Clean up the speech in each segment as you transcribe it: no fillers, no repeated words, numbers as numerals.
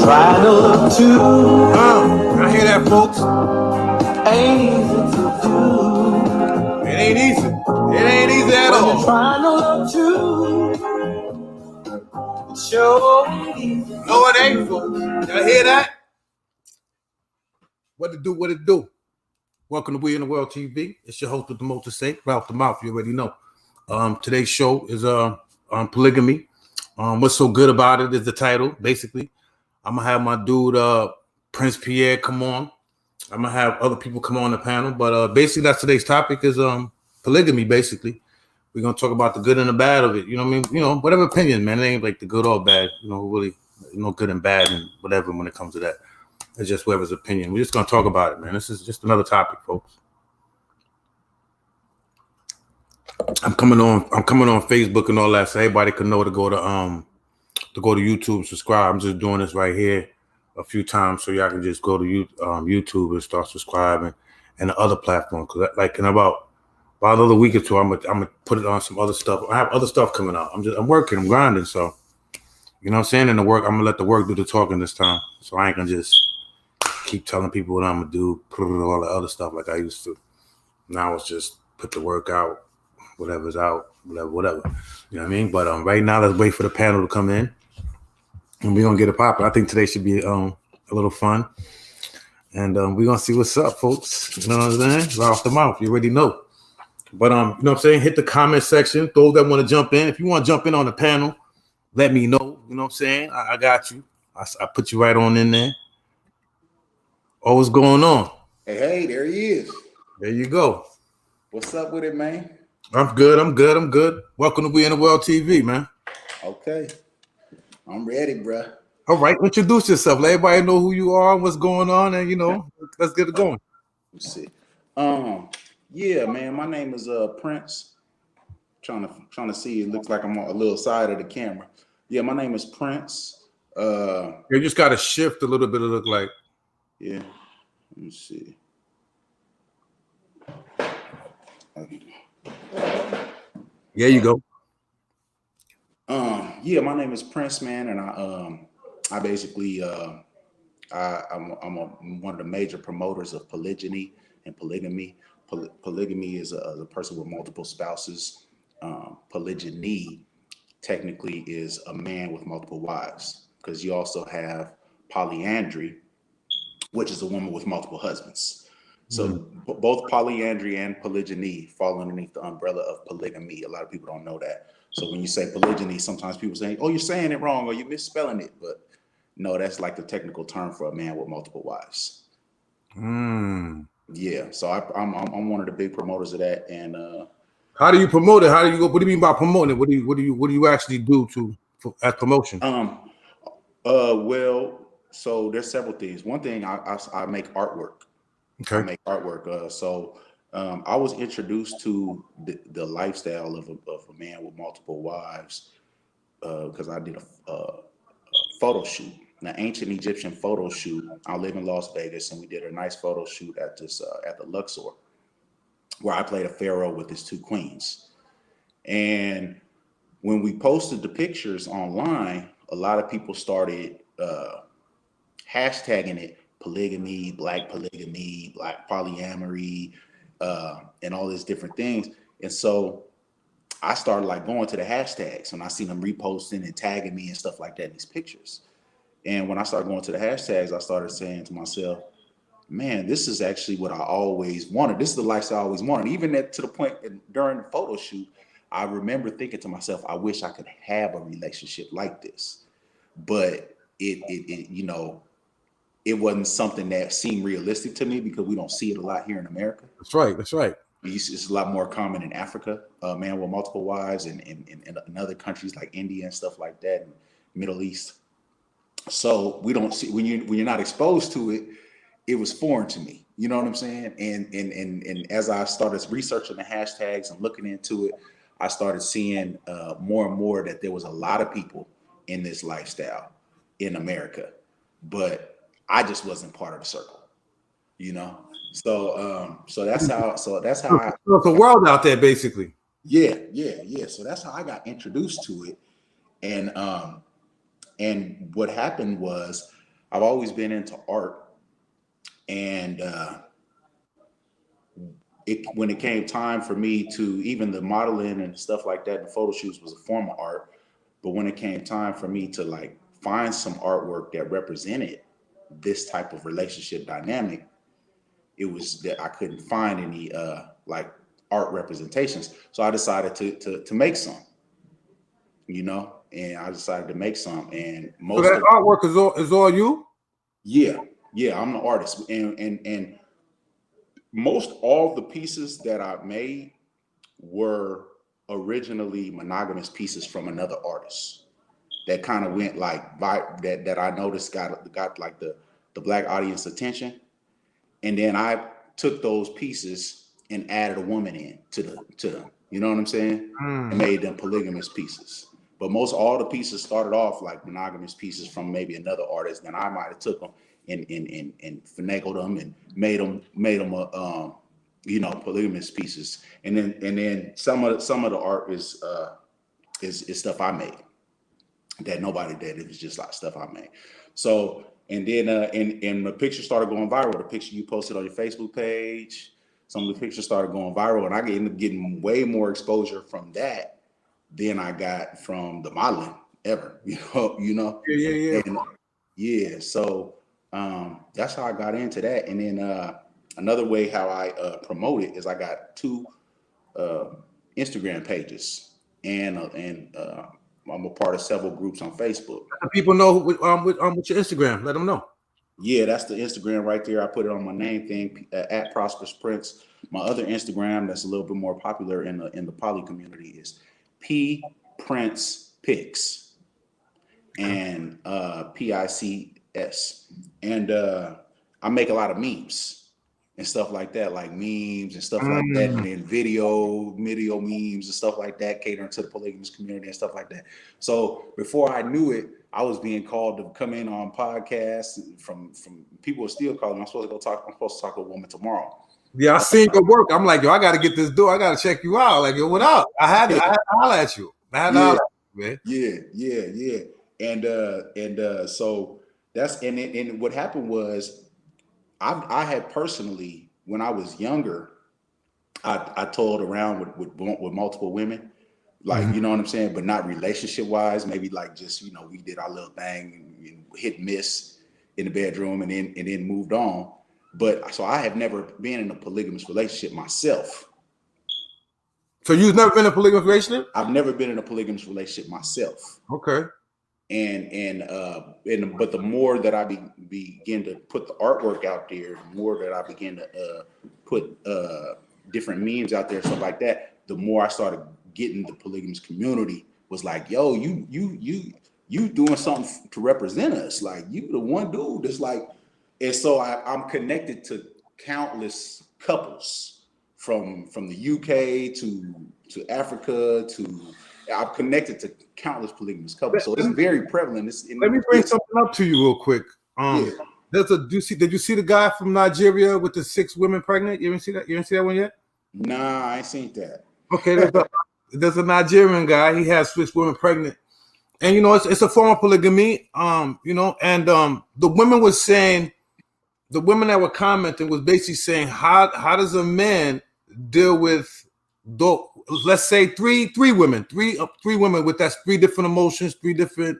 Trying to look too. I hear that, folks. Ain't easy to do. It ain't easy. It ain't easy at When all. you're trying to look too. It sure ain't easy. No, it ain't, folks. Y'all hear that? What it do? What it do? Welcome to We in the World TV. It's your host with the most to say, Ralph the Mouth. You already know. Today's show is on polygamy. What's so good about it is the title. Basically, I'm gonna have my dude Prince Pierre come on. I'm gonna have other people come on the panel, but basically that's today's topic is polygamy. Basically, we're gonna talk about the good and the bad of it. You know what I mean? You know, whatever opinion, man. It ain't like the good or bad. You know, really, good and bad and whatever when it comes to that. It's just whoever's opinion. We're just gonna talk about it, man. This is just another topic, folks. I'm coming on Facebook and all that, so everybody can know to go to YouTube, subscribe. I'm just doing this right here a few times so y'all can just go to YouTube and start subscribing and the other platforms. Cause like in about another week or two, I'm gonna put it on some other stuff. I have other stuff coming out. I'm working, I'm grinding, so you know what I'm saying. In the work, I'm gonna let the work do the talking this time. So I ain't gonna just keep telling people what I'm gonna do, put all the other stuff like I used to. Now it's just put the work out, whatever's out, whatever. You know what I mean? But right now, let's wait for the panel to come in, and we're gonna get it popping. I think today should be a little fun, and we're gonna see what's up, folks. You know what I'm saying? Right off the mouth, you already know. But you know what I'm saying? Hit the comment section. Those that want to jump in, if you want to jump in on the panel, let me know. You know what I'm saying? I got you. I put you right on in there. Oh, what's going on? Hey, there he is. There you go. What's up with it, man? I'm good. Welcome to We in the World TV, man. Okay. I'm ready, bruh. All right, introduce yourself. Let everybody know who you are, what's going on, and let's get it going. Let's see. Yeah, man. My name is Prince. Trying to see. It looks like I'm on a little side of the camera. Yeah, my name is Prince. You just got to shift a little bit. It look like. Yeah. Let me see. There you go. Yeah, my name is Prince, man, and I basically I'm one of the major promoters of polygyny and polygamy. Polygamy is a person with multiple spouses. Polygyny technically is a man with multiple wives, because you also have polyandry, which is a woman with multiple husbands. So both polyandry and polygyny fall underneath the umbrella of polygamy. A lot of people don't know that. So when you say polygyny, sometimes people say, "Oh, you're saying it wrong," or "you're misspelling it." But no, that's like the technical term for a man with multiple wives. Yeah. So I'm one of the big promoters of that. And how do you promote it? How do you go? What do you mean by promoting it? What do you actually do as promotion? Well, so there's several things. One thing, I make artwork. Okay. I make artwork. So I was introduced to the lifestyle of a man with multiple wives because I did a photo shoot, an ancient Egyptian photo shoot. I live in Las Vegas, and we did a nice photo shoot at the Luxor, where I played a pharaoh with his two queens. And when we posted the pictures online, a lot of people started hashtagging it polygamy, black polyamory, and all these different things. And so I started like going to the hashtags, and I seen them reposting and tagging me and stuff like that in these pictures. And when I started going to the hashtags, I started saying to myself, man, this is actually what I always wanted. This is the lifestyle I always wanted. Even to the point during the photo shoot, I remember thinking to myself, I wish I could have a relationship like this. But it wasn't something that seemed realistic to me, because we don't see it a lot here in America. That's right. It's a lot more common in Africa, man with multiple wives, and in other countries like India and stuff like that, and Middle East. So we don't see, when you're not exposed to it, it was foreign to me. You know what I'm saying? And as I started researching the hashtags and looking into it, I started seeing more and more that there was a lot of people in this lifestyle in America, but I just wasn't part of the circle, So that's how. So it's a world out there, basically. Yeah. So that's how I got introduced to it, and And what happened was I've always been into art, and when it came time for me to, even the modeling and stuff like that, the photo shoots was a form of art. But when it came time for me to like find some artwork that represented this type of relationship dynamic, it was that I couldn't find any like art representations. So I decided to make some, you know, and I decided to make some. And So most that of, artwork is all you? yeah, yeah, I'm the artist. And most all the pieces that I made were originally monogamous pieces from another artist that kind of went like that I noticed got like the black audience attention. And then I took those pieces and added a woman in to them. You know what I'm saying? And made them polygamous pieces. But most all the pieces started off like monogamous pieces from maybe another artist. Then I might have took them and finagled them and made them a you know, polygamous pieces. And then some of the art is stuff I made that nobody did. It was just like stuff I made. So and then and the picture started going viral. The picture you posted on your Facebook page, some of the pictures started going viral, and I ended up getting way more exposure from that than I got from the modeling ever. You know. Yeah. And yeah, so that's how I got into that. And then another way how I promote it is I got two Instagram pages, and I'm a part of several groups on Facebook. The people know with your Instagram. Let them know. Yeah, that's the Instagram right there. I put it on my name thing at Prosperous Prince. My other Instagram that's a little bit more popular in the poly community is P Prince Pics, and PICS. And I make a lot of memes and stuff like that, like memes and stuff like that, and then video memes and stuff like that, catering to the polygamous community and stuff like that. So before I knew it, I was being called to come in on podcasts from people were still calling. I'm supposed to talk to a woman tomorrow. Yeah, I seen your work. I'm like, yo, I got to get this door. I got to check you out. Like, yo, what up? I had to holler at you. Man. Yeah. And so that's and what happened was I had personally, when I was younger, I told around with multiple women, like, you know what I'm saying, but not relationship wise. Maybe like just, you know, we did our little thing and hit and miss in the bedroom and then moved on. But so I have never been in a polygamous relationship myself. So you've never been in a polygamous relationship? I've never been in a polygamous relationship myself. Okay. But the more that I begin to put the artwork out there, the more that I begin to put different memes out there, stuff like that, the more I started getting the polygamous community was like, yo, you doing something to represent us. Like, you the one dude that's like, and so I'm connected to countless couples from the UK to Africa to, I'm connected to countless polygamous couples. So it's very prevalent. Let me bring something up to you real quick. Yeah. Did you see the guy from Nigeria with the 6 women pregnant? You didn't see that? You didn't see that one yet? Nah, I ain't seen that. Okay, there's a Nigerian guy. He has 6 women pregnant. And you know, it's a form of polygamy. You know, and the women were saying, the women that were commenting was basically saying, how does a man deal with, let's say three women with that's 3 different emotions, 3 different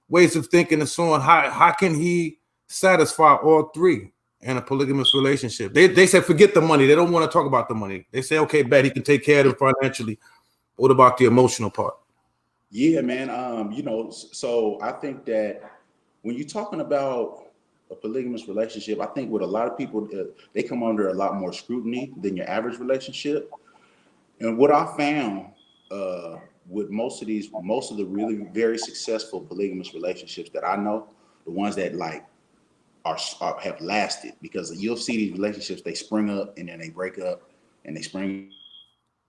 ways of thinking and so on. How can he satisfy all 3 in a polygamous relationship? They said forget the money. They don't want to talk about the money. They say, okay, bet he can take care of them financially. What about the emotional part? Yeah, man. You know, so I think that when you're talking about a polygamous relationship, I think with a lot of people, they come under a lot more scrutiny than your average relationship. And what I found with most of the really very successful polygamous relationships that I know, the ones that like are have lasted, because you'll see these relationships, they spring up and then they break up, and they spring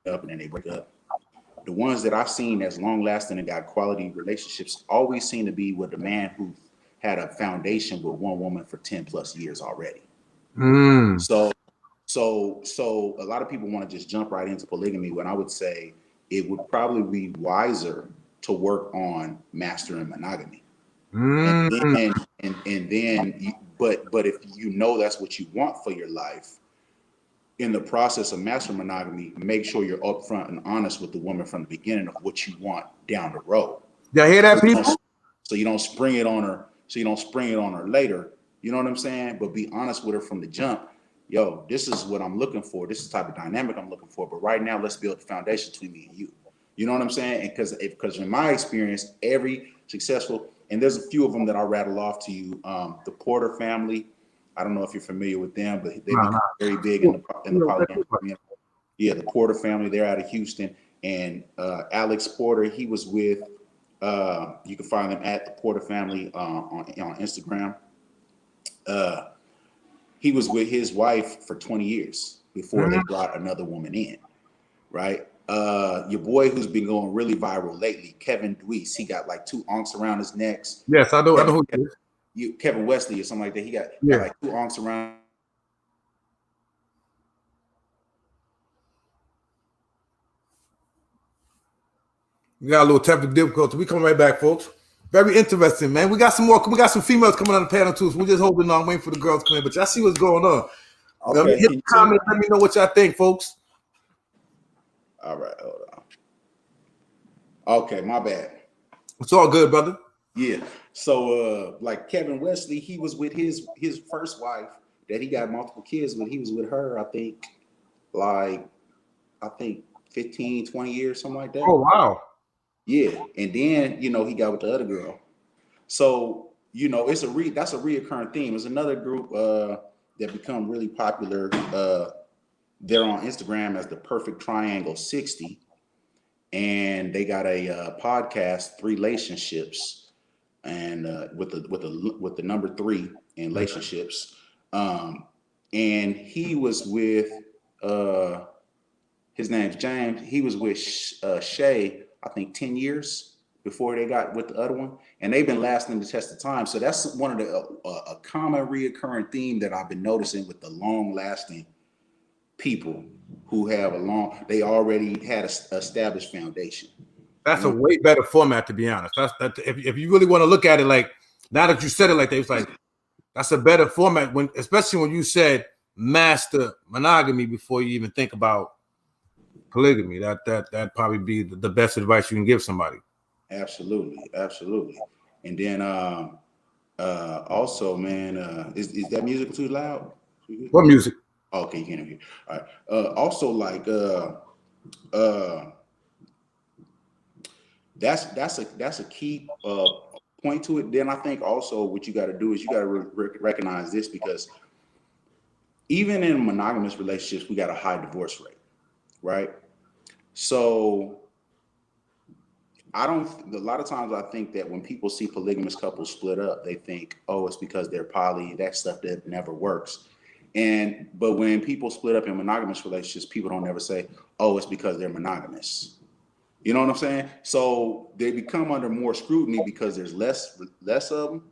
up and then they break up. The ones that I've seen that's long lasting and got quality relationships always seem to be with a man who had a foundation with one woman for 10 plus years already. So a lot of people want to just jump right into polygamy, when I would say it would probably be wiser to work on mastering monogamy. Mm. And then but if you know that's what you want for your life, in the process of master monogamy, make sure you're upfront and honest with the woman from the beginning of what you want down the road. Y'all hear that, So you people? don't, so you don't spring it on her. So you don't spring it on her later. You know what I'm saying? But be honest with her from the jump. Yo, this is what I'm looking for. This is the type of dynamic I'm looking for. But right now, let's build the foundation between me and you. You know what I'm saying? And because in my experience, every successful, and there's a few of them that I'll rattle off to you. The Porter family. I don't know if you're familiar with them, but they Nah, become nah. very big in the polygamous community. Yeah, the Porter family. They're out of Houston, and Alex Porter. He was with. You can find them at the Porter family on Instagram. He was with his wife for 20 years before they brought another woman in, right? Your boy who's been going really viral lately, Kevin Dweese, he got like 2 onks around his neck. Yes, I know. I know who it is. Kevin Wesley or something like that. He got like 2 onks around. We got a little technical difficulty. We come right back, folks. Very interesting, man. We got some more. We got some females coming on the panel too. So we're just holding on, waiting for the girls to come in. But y'all see what's going on. Okay. Hit the comments. Let me know what y'all think, folks. All right, hold on. Okay, my bad. It's all good, brother. Yeah. So like Kevin Wesley, he was with his first wife that he got multiple kids with. He was with her, I think 15, 20 years, something like that. Oh, wow. Yeah. And then, he got with the other girl. So, it's that's a reoccurring theme. There's another group that become really popular. They're on Instagram as the Perfect Triangle 60. And they got a podcast, 3 relationships, and with the number 3 in relationships. And he was with his name's James. He was with Shay, I think 10 years before they got with the other one, and they've been lasting the test of time. So that's one of the a common reoccurring theme that I've been noticing with the long-lasting people who have they already had an established foundation. That's a way better format, to be honest. That's if you really want to look at it, like now that you said it like that, it's like that's a better format especially when you said master monogamy before you even think about polygamy. That'd probably be the best advice you can give somebody. Absolutely. And then also, man, is that music too loud? What music? Okay, you can't hear. All right. Also, like that's a key point to it. Then I think also what you got to do is you got to recognize this, because even in monogamous relationships, we got a high divorce rate, right? So a lot of times I think that when people see polygamous couples split up, they think, oh, it's because they're poly. That stuff that never works. But when people split up in monogamous relationships, people don't ever say, oh, it's because they're monogamous. You know what I'm saying? So they become under more scrutiny because there's less of them.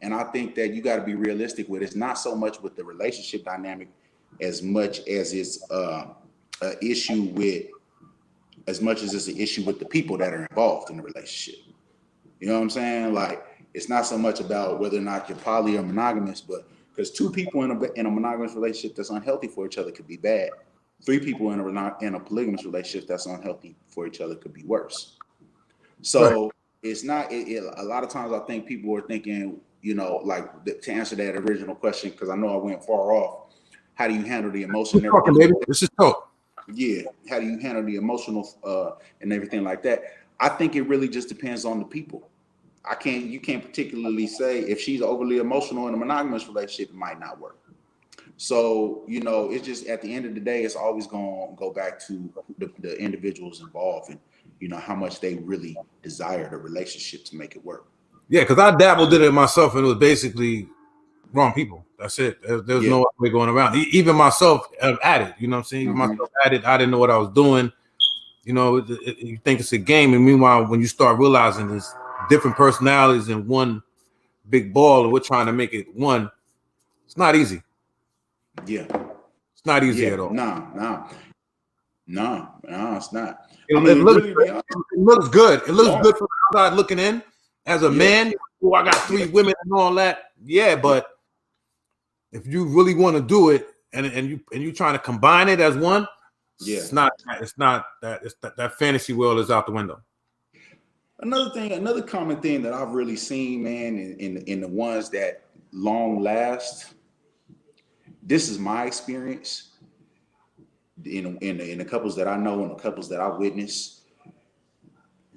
And I think that you got to be realistic with it. It's not so much with the relationship dynamic as much as it's an issue with the people that are involved in the relationship. You know what I'm saying? Like, it's not so much about whether or not you're poly or monogamous, but because 2 people in a monogamous relationship that's unhealthy for each other could be bad. 3 people in a polygamous relationship that's unhealthy for each other could be worse. So it's not. A lot of times I think people are thinking, like to answer that original question, because I know I went far off. How do you handle the emotion? This is talk. Yeah. How do you handle the emotional and everything like that? I think it really just depends on the people. You can't particularly say if she's overly emotional in a monogamous relationship, it might not work. So, it's just at the end of the day, it's always going to go back to the individuals involved and, how much they really desire the relationship to make it work. Yeah, because I dabbled in it myself, and it was basically wrong people. That's it. There's no other way going around. Even myself at it, you know what I'm saying? Even myself at it, I didn't know what I was doing. You think it's a game, and meanwhile, when you start realizing there's different personalities in one big ball, and we're trying to make it one, it's not easy. Yeah, it's not easy at all. No, it's not. It looks good. It looks good from the outside looking in. As a man, oh, I got 3 women and all that. Yeah, but if you really want to do it and you trying to combine it as one, it's not that fantasy world is out the window. Another common thing that I've really seen, man, in the ones that long last, this is my experience in the couples that I know and the couples that I witness.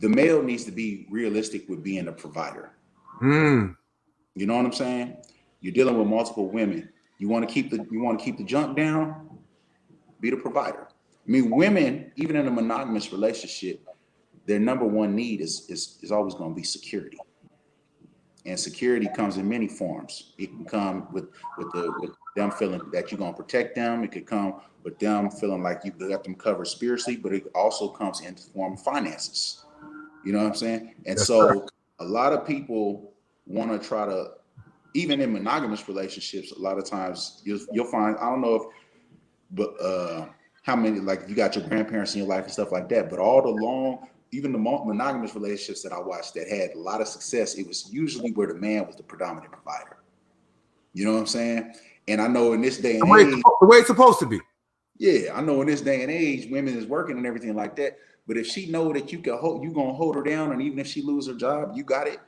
The male needs to be realistic with being a provider. You know what I'm saying? You're dealing with multiple women. You want to keep the junk down, be the provider. I mean, women, even in a monogamous relationship, their number one need is always going to be security. And security comes in many forms. It can come with them feeling that you're going to protect them. It could come with them feeling like you got them covered spiritually, but it also comes in the form of finances. You know what I'm saying? And so a lot of people want to try to, even in monogamous relationships, a lot of times you'll find, I don't know if, but how many, like you got your grandparents in your life and stuff like that, but all the long, even the monogamous relationships that I watched that had a lot of success, it was usually where the man was the predominant provider. You know what I'm saying? And I know in this day and age, the way it's supposed to be. Yeah, I know in this day and age, women is working and everything like that. But if she know that you gonna hold her down, and even if she lose her job, you got it.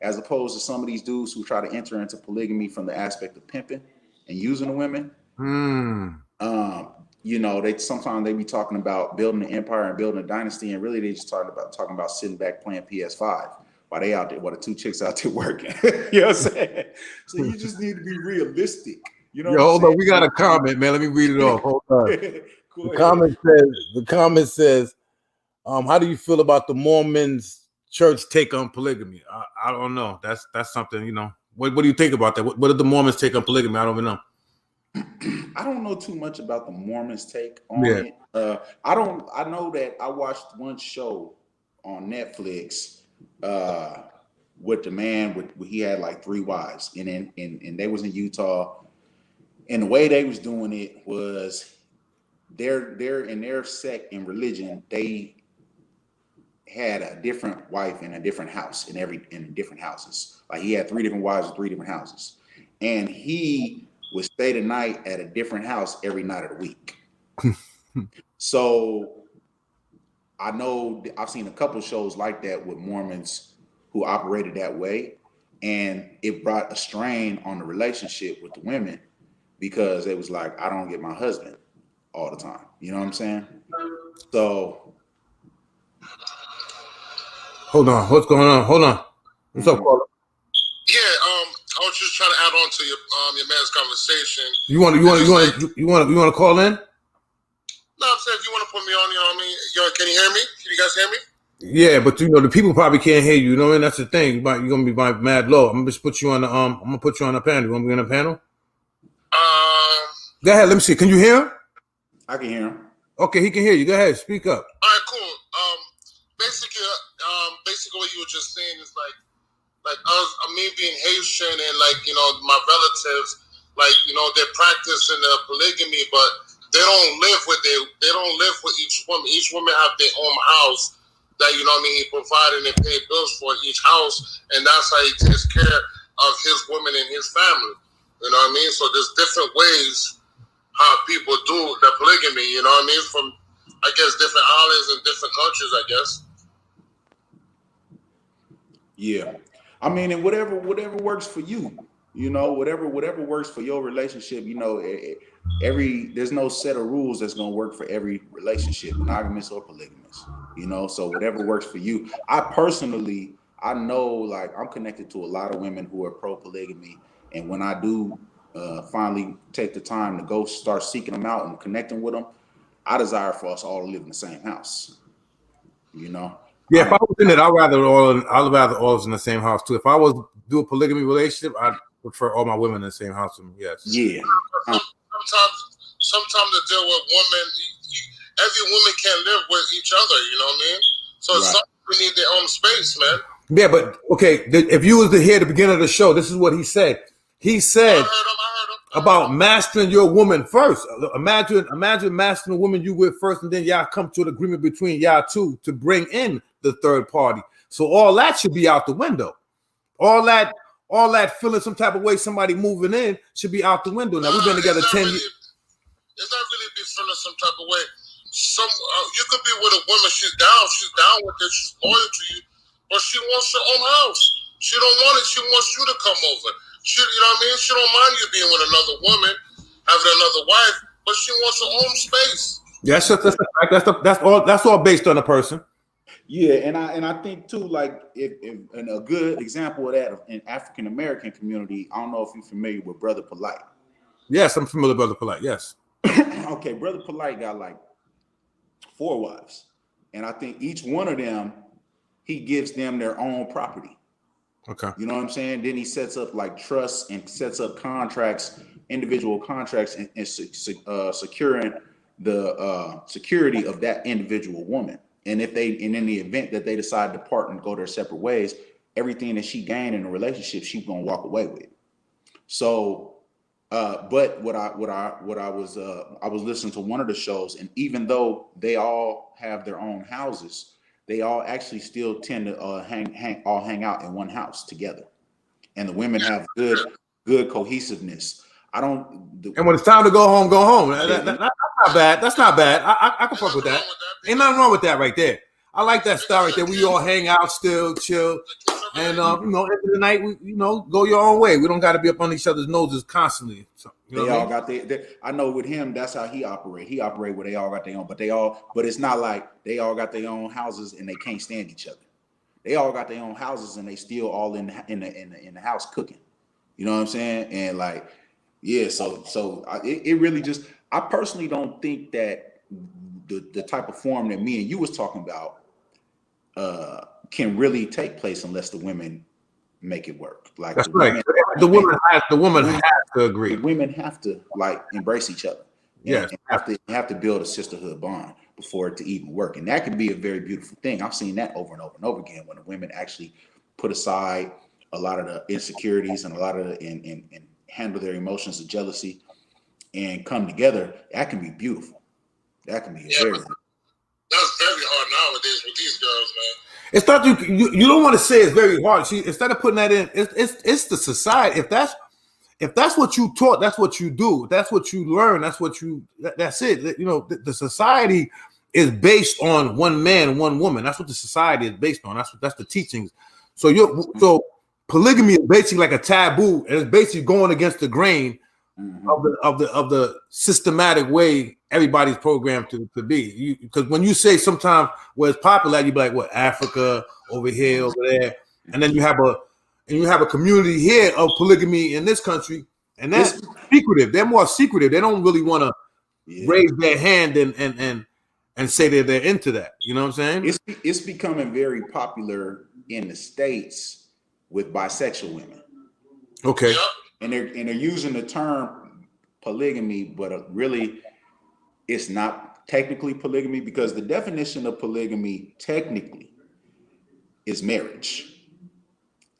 As opposed to some of these dudes who try to enter into polygamy from the aspect of pimping and using the women. You know, sometimes they be talking about building an empire and building a dynasty, and really they just talking about sitting back playing PS5 while they out there, while the 2 chicks out there working. You know what I'm saying? So you just need to be realistic. You know, hold on, we got a comment, man. Let me read it off. Hold on. The comment says, how do you feel about the Mormons church take on polygamy? I don't know. That's something, you know. What do you think about that? What did the Mormons take on polygamy? I don't even know. I don't know too much about the Mormons take on it. I know that I watched one show on Netflix with the man he had like 3 wives, and they was in Utah. And the way they was doing it was they're in their sect and religion, they had a different wife in a different house in different houses. Like he had 3 different wives in 3 different houses. And he would stay the night at a different house every night of the week. So I know I've seen a couple shows like that with Mormons who operated that way. And it brought a strain on the relationship with the women, because it was like, I don't get my husband all the time. You know what I'm saying? So. Hold on. What's going on? Hold on. What's up, caller? Yeah, I was just trying to add on to your man's conversation. You want to call in? No, I'm saying if you want to put me on, you know what I mean? Can you hear me? Can you guys hear me? Yeah, but the people probably can't hear you. You know what I mean? That's the thing. You're gonna be mad low. I'm gonna just put you on the I'm gonna put you on the panel. You want to be on the panel? Go ahead. Let me see. Can you hear him? I can hear him. Okay, he can hear you. Go ahead. Speak up. All right, cool. Basically what you were just saying is like us, me being Haitian, and like, you know, my relatives, like, you know, they're practicing polygamy, but they don't live with each woman. Each woman have their own house that, you know what I mean, he provided and paid bills for each house, and that's how he takes care of his women and his family. You know what I mean? So there's different ways how people do the polygamy, you know what I mean? From, I guess, different islands and different countries, I guess. Yeah. I mean, and whatever works for you, you know, whatever works for your relationship, you know, there's no set of rules that's going to work for every relationship, monogamous or polygamous, you know, so whatever works for you. I know, like, I'm connected to a lot of women who are pro polygamy. And when I do finally take the time to go start seeking them out and connecting with them, I desire for us all to live in the same house, you know? Yeah, if I was in it, I'd rather all in the same house too. If I was do a polygamy relationship, I'd prefer all my women in the same house. Yes. Yeah. Sometimes to deal with women, every woman can't live with each other. You know what I mean? So Right. some people need their own space, man. Yeah, but okay. If you was to hear the beginning of the show, this is what he said. He said I heard him. about mastering your woman first. Imagine mastering a woman you with first, and then y'all come to an agreement between y'all two to bring in the third party. So all that should be out the window. all that feeling some type of way, somebody moving in should be out the window. Now we've been together 10 years. It's not really be feeling some type of way. You could be with a woman. She's down with it. She's loyal to you, but she wants her own house. She don't want it. She wants you to come over. You know what I mean? She don't mind you being with another woman, having another wife, but she wants her own space. That's a fact. That's all based on the person. Yeah, and I think too, like if and a good example of that in African American community. I don't know if you're familiar with Brother Polite. Yes, I'm familiar with Brother Polite. Yes. Okay, Brother Polite got like 4 wives, and I think each one of them, he gives them their own property. Okay. You know what I'm saying? Then he sets up like trusts and sets up contracts, individual contracts, and securing the security of that individual woman. And in the event that they decide to part and go their separate ways, everything that she gained in a relationship, she's gonna walk away with. So, but I was listening to one of the shows, and even though they all have their own houses, they all actually still tend to hang out in one house together, and the women have good cohesiveness. And when it's time to go home, go home. That's not bad. That's not bad. I can fuck with that. Ain't nothing wrong with that right there. I like that style right there. We all hang out, still chill, and end of the night, we go your own way. We don't got to be up on each other's noses constantly. So, they all got their. I know with him, that's how he operate. He operate where they all got their own, but it's not like they all got their own houses and they can't stand each other. They all got their own houses and they still all in the house cooking. You know what I'm saying? And like, yeah. So it really just. I personally don't think that the type of form that me and you was talking about can really take place unless the women make it work. Like that's right. The woman has to agree. The women have to like embrace each other. Yes, and have to build a sisterhood bond before it to even work. And that can be a very beautiful thing. I've seen that over and over and over again when the women actually put aside a lot of the insecurities and a lot of and handle their emotions of jealousy and come together. That can be beautiful. That can be that's very hard nowadays with these girls, man. It's not you don't want to say it's very hard. See, instead of putting that in, it's the society. If that's what you taught, that's what you do. That's what you learn. That's it. You know, the society is based on one man, one woman. That's what the society is based on. That's the teachings. So polygamy is basically like a taboo, and it's basically going against the grain of the systematic way everybody's programmed to be. Because when you say sometimes where it's popular, you be like, what, Africa over here, over there, and then you have a community here of polygamy in this country, and that's secretive. They're more secretive. They don't really want to raise their hand and say that they're into that. You know what I'm saying? It's becoming very popular in the States with bisexual women. Okay. And they're using the term polygamy, but really it's not technically polygamy, because the definition of polygamy technically is marriage.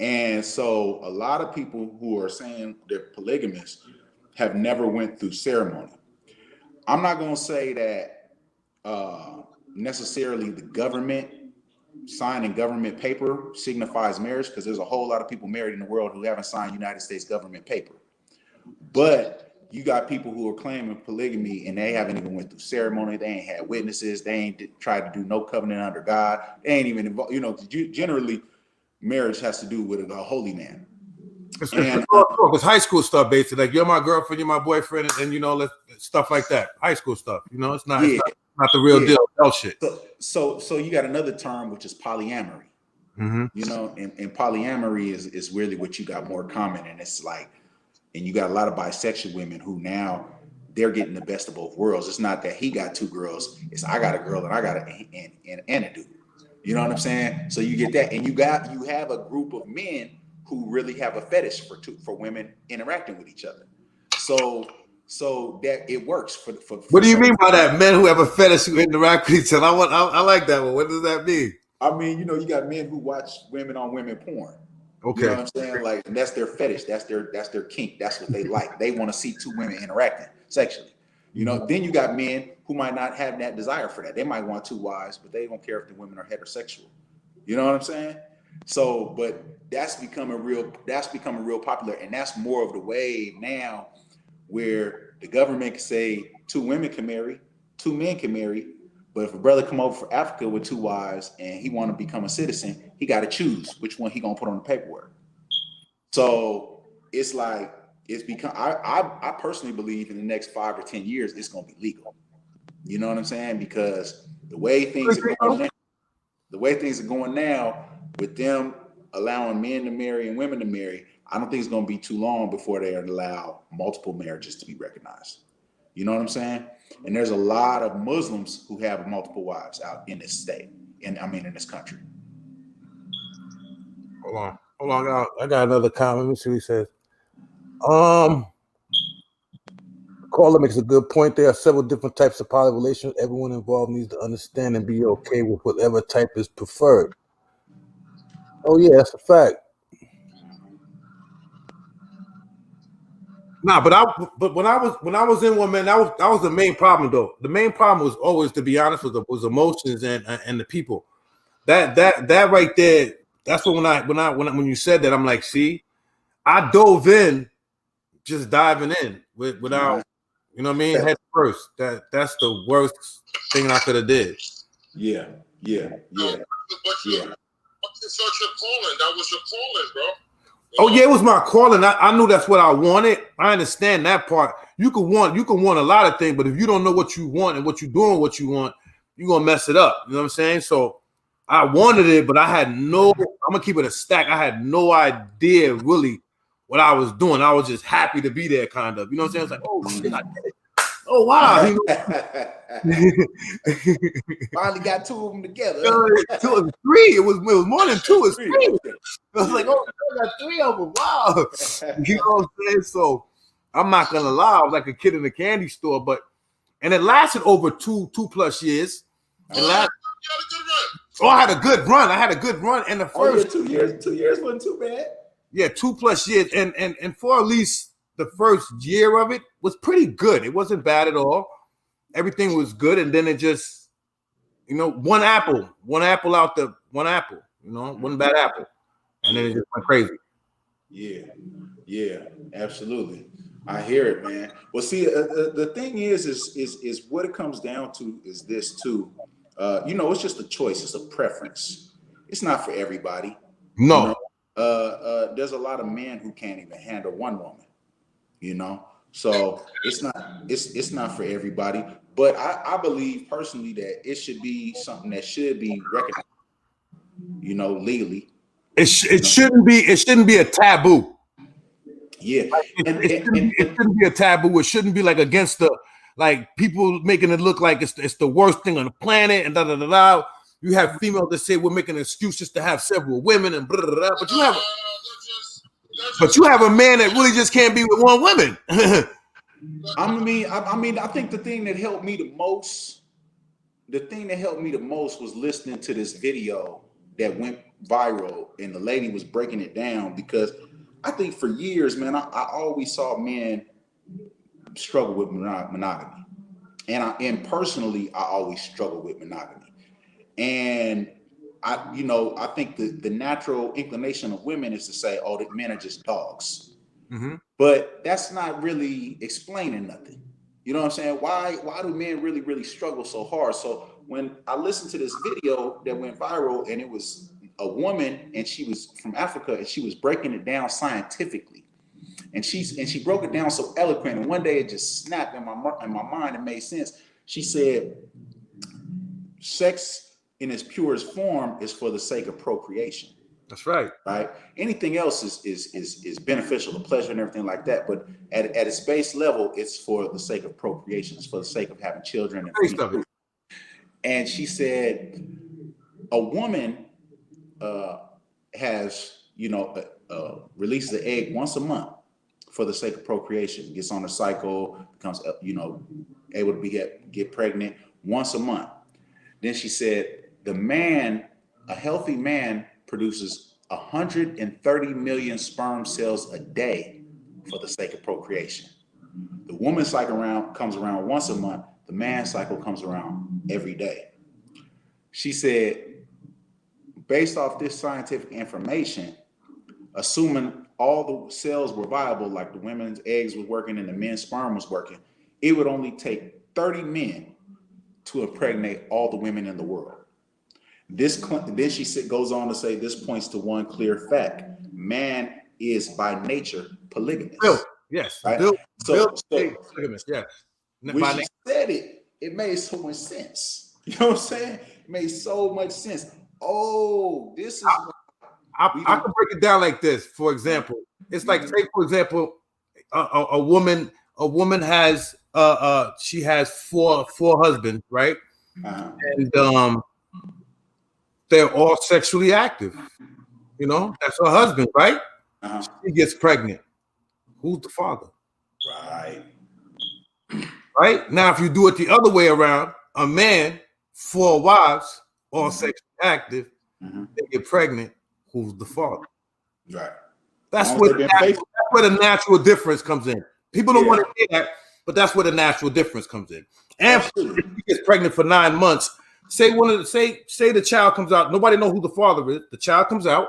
And so a lot of people who are saying they're polygamists have never went through ceremony. I'm not going to say that necessarily the government signing government paper signifies marriage, because there's a whole lot of people married in the world who haven't signed United States government paper. But you got people who are claiming polygamy and they haven't even went through ceremony. They ain't had witnesses. They ain't tried to do no covenant under God. They ain't even involved. You know, generally marriage has to do with a holy man. It's high school stuff, basically. Like, you're my girlfriend, you're my boyfriend, and stuff like that. High school stuff. You know, it's not the real deal. Hell shit. So you got another term, which is polyamory. Mm-hmm. You know, and polyamory is really what you got more common, and it's like, and you got a lot of bisexual women who now they're getting the best of both worlds. It's not that he got 2 girls; it's I got a girl and I got a dude. You know what I'm saying? So you get that, and you have a group of men who really have a fetish for women interacting with each other. So that it works for what do you mean by that? Men who have a fetish who interact with each other. I like that one. What does that mean? I mean, you know, you got men who watch women on women porn. Okay. You know what I'm saying? Like, and that's their fetish. That's their kink. That's what they like. They want to see 2 women interacting sexually. You know, then you got men who might not have that desire for that. They might want 2 wives, but they don't care if the women are heterosexual. You know what I'm saying? So, but that's becoming real popular, and that's more of the wave now, where the government can say 2 women can marry, 2 men can marry, but if a brother come over from Africa with 2 wives and he want to become a citizen, he got to choose which one he gonna put on the paperwork. So it's like it's become. I personally believe in the next 5 or 10 years it's gonna be legal. You know what I'm saying? Because the way things are going now, with them allowing men to marry and women to marry, I don't think it's going to be too long before they allow multiple marriages to be recognized. You know what I'm saying? And there's a lot of Muslims who have multiple wives out in this state, in this country. Hold on. I got another comment. Let me see what he says. Caller makes a good point. There are several different types of poly relations. Everyone involved needs to understand and be okay with whatever type is preferred. Oh yeah, that's a fact. Nah, but when I was in one, man, that was the main problem though. The main problem was always, to be honest, was emotions and the people. That right there. That's what when you said that, I'm like, see, I dove in, just diving in without, you know what I mean, head first. That's the worst thing I could have did. Yeah. But it's not your calling. That was your calling, bro. Oh yeah, it was my calling. I knew that's what I wanted. I understand that part. You can want a lot of things, but if you don't know what you want and what you're doing, what you want, you're gonna mess it up. You know what I'm saying? So I wanted it, but I had no. I'm gonna keep it a stack. I had no idea really what I was doing. I was just happy to be there, kind of. You know what I'm saying? It's like, oh shit, I did it. Oh wow. Finally got 2 of them together. 2 and 3. It was more than 2. It's 3. I was like, oh, I got 3 of them. Wow. You know what I'm saying? So I'm not gonna lie, I was like a kid in a candy store, and it lasted over 2+ years. You had a good run. Oh, I had a good run. And the first 2 years wasn't too bad. Yeah, 2+ years. And for at least the first year of it was pretty good. It wasn't bad at all. Everything was good, and then it just, one apple, one bad apple, and then it just went crazy. Yeah, absolutely. I hear it, man. Well, see, the thing is what it comes down to is this too. It's just a choice. It's a preference. It's not for everybody. No. There's a lot of men who can't even handle one woman. So it's not for everybody. But I believe personally that it should be something that should be recognized, legally. It shouldn't be a taboo. Yeah, it shouldn't be a taboo. It shouldn't be like against people making it look like it's the worst thing on the planet and da da da da. You have females that say we're making excuses to have several women and blah, blah, blah, but you have a man that really just can't be with one woman. I think the thing that helped me the most was listening to this video that went viral, and the lady was breaking it down, because I think for years, man, I always saw men struggle with monogamy, and personally, I always struggled with monogamy, and I think the natural inclination of women is to say, oh, that men are just dogs. Mm-hmm. But that's not really explaining nothing. You know what I'm saying? Why do men really, really struggle so hard? So when I listened to this video that went viral, and it was a woman, and she was from Africa, and she was breaking it down scientifically. And she broke it down so eloquent. And one day it just snapped in my mind. It made sense. She said, sex in its purest form is for the sake of procreation. That's right. Right. Anything else is beneficial, the pleasure and everything like that. But at its base level, it's for the sake of procreation. It's for the sake of having children. And she said, a woman has, releases an egg once a month for the sake of procreation. Gets on a cycle, becomes, able to get pregnant once a month. Then she said, a healthy man produces 130 million sperm cells a day for the sake of procreation. The woman's cycle comes around once a month. The man's cycle comes around every day. She said, based off this scientific information, assuming all the cells were viable, like the women's eggs was working and the men's sperm was working, it would only take 30 men to impregnate all the women in the world. Then she goes on to say, this points to one clear fact: man is by nature polygamous. Bill, yes. Right? Bill, Polygamous. yes. When she said it, it made so much sense. You know what I'm saying? It made so much sense. Oh, this is. I can break it down like this. For example, it's like, say, for example, a woman has she has four husbands, right? And they're all sexually active. You know, that's her husband, right? She gets pregnant. Who's the father? Right now, if you do it the other way around, a man, 4 wives, all sexually active, they get pregnant. Who's the father? Right. That's where the natural difference comes in. People don't want to hear that, but that's where the natural difference comes in. And if she gets pregnant for 9 months, say the child comes out, nobody knows who the father is. The child comes out.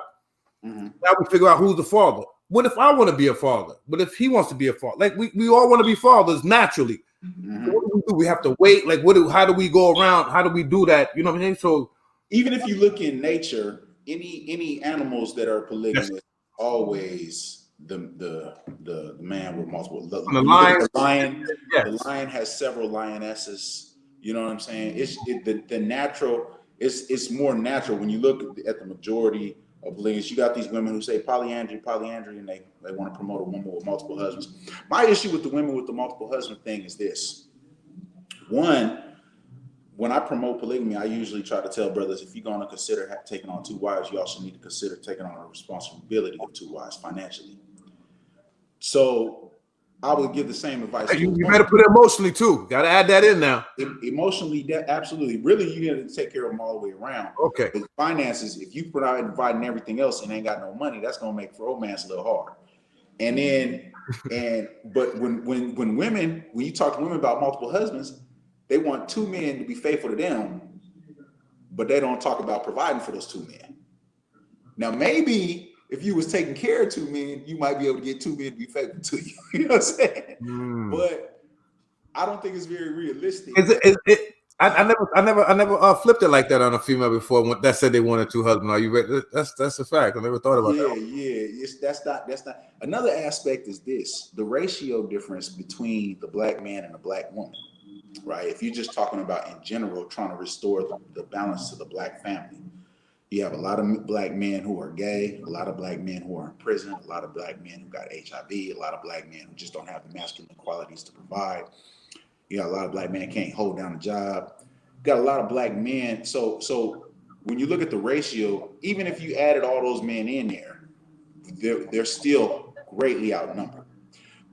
Now we figure out who's the father. What if I want to be a father? What if he wants to be a father? Like we all want to be fathers naturally. So what do? We have to wait. Like how do we go around? How do we do that? You know what I'm saying? So even if you look in nature, any animals that are polygamous, always the man with multiple. The lion has several lionesses. You know what I'm saying? The natural. It's more natural when you look at the majority of polygamy. You got these women who say polyandry, and they want to promote a woman with multiple husbands. My issue with the women with the multiple husband thing is this. One, when I promote polygamy, I usually try to tell brothers, if you're going to consider taking on 2 wives, you also need to consider taking on a responsibility of 2 wives financially. So I would give the same advice. You better put it emotionally too. Got to add that in now. Emotionally, absolutely. Really, you got to take care of them all the way around. Okay. But finances, if you providing everything else and ain't got no money, that's going to make for romance a little hard. And then, but when women, when you talk to women about multiple husbands, they want 2 men to be faithful to them, but they don't talk about providing for those 2 men. Now, maybe if you was taking care of 2 men, you might be able to get 2 men to be faithful to you. You know what I'm saying? But I don't think it's very realistic. I never flipped it like that on a female before that said they wanted 2 husbands. Are you ready? That's a fact. I never thought about that. Yeah. That's not. Another aspect is this: the ratio difference between the black man and the black woman. Right. If you're just talking about in general, trying to restore the balance to the black family, you have a lot of black men who are gay, a lot of black men who are in prison, a lot of black men who got HIV, a lot of black men who just don't have the masculine qualities to provide. You got a lot of black men can't hold down a job. You got a lot of black men. So when you look at the ratio, even if you added all those men in there, they're still greatly outnumbered.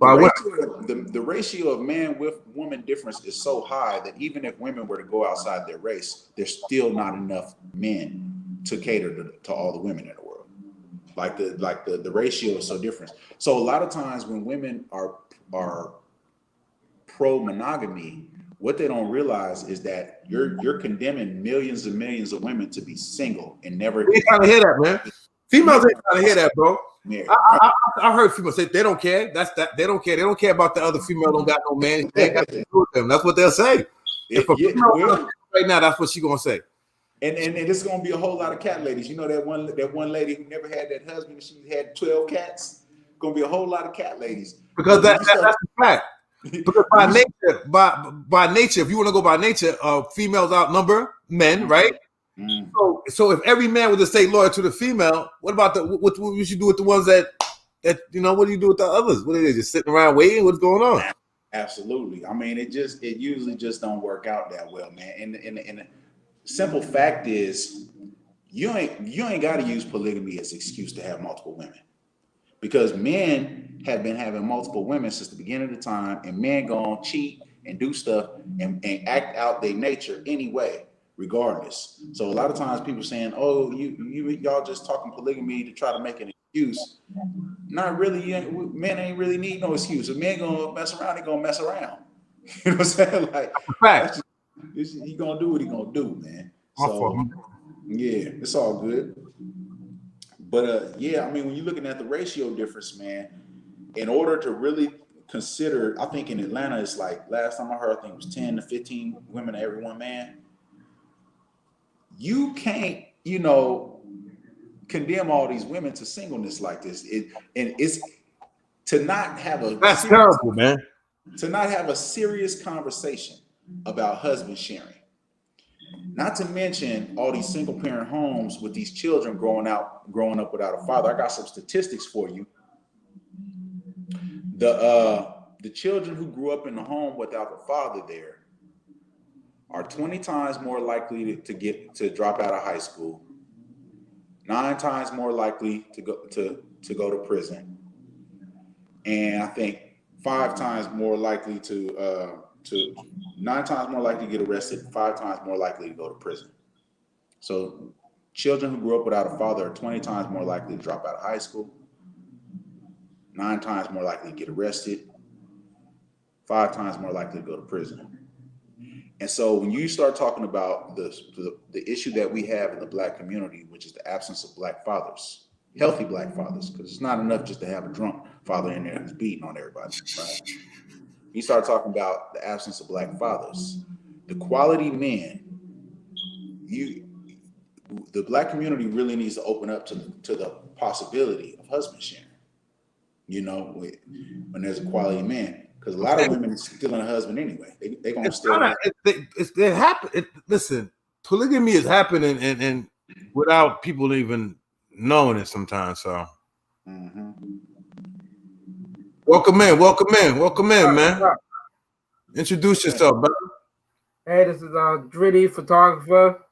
The ratio of man with woman difference is so high that even if women were to go outside their race, there's still not enough men to cater to all the women in the world. Like the ratio is so different. So a lot of times when women are pro monogamy, what they don't realize is that you're condemning millions and millions of women to be single and never. They trying to hear that, man. Females ain't trying to hear that, bro. I heard females say they don't care. They don't care. They don't care about the other female. Don't got no man. They ain't got to do with them. That's what they'll say. If a female right now, that's what she gonna say. And it's gonna be a whole lot of cat ladies. You know that one lady who never had that husband. She had 12 cats. Gonna be a whole lot of cat ladies. Because that's a fact. Because by nature, if you want to go by nature, females outnumber men, right? So if every man would just stay loyal to the female, what about what we should do with the ones that what do you do with the others? What are they just sitting around waiting? What's going on? Absolutely. I mean, it usually just don't work out that well, man. And the simple fact is, you ain't got to use polygamy as an excuse to have multiple women, because men have been having multiple women since the beginning of the time, and men go on cheat and do stuff and act out their nature anyway, regardless. So a lot of times people saying, "Oh, y'all just talking polygamy to try to make an excuse." Not really. Men ain't really need no excuse. If men gonna mess around, they gonna mess around. You know what I'm saying? Like, fact. He gonna do what he gonna do, man. So Yeah, it's all good. But yeah, I mean, when you're looking at the ratio difference, man, in order to really consider, I think in Atlanta it's like last time I heard, I think it was 10 to 15 women to every one man. You can't, condemn all these women to singleness like this. It's to not have a That's serious terrible, man. conversation about husband sharing. Not to mention all these single parent homes with these children growing up without a father. I got some statistics for you. The children who grew up in the home without a father there are 20 times more likely to drop out of high school, 9 times more likely to go to prison, and I think 5 times more likely to 9 times more likely to get arrested, 5 times more likely to go to prison. So children who grew up without a father are 20 times more likely to drop out of high school, 9 times more likely to get arrested, 5 times more likely to go to prison. And so when you start talking about the issue that we have in the Black community, which is the absence of Black fathers, healthy Black fathers, because it's not enough just to have a drunk father in there who's beating on everybody, right? You start talking about the absence of Black fathers, the quality men. The Black community really needs to open up to the possibility of husband sharing. When there's a quality man. Because a lot of women are stealing a husband anyway. They gonna steal. It happen. Listen, polygamy is happening, and without people even knowing it sometimes. So, welcome in, man. Introduce yourself, brother. Hey, this is Dritty, photographer.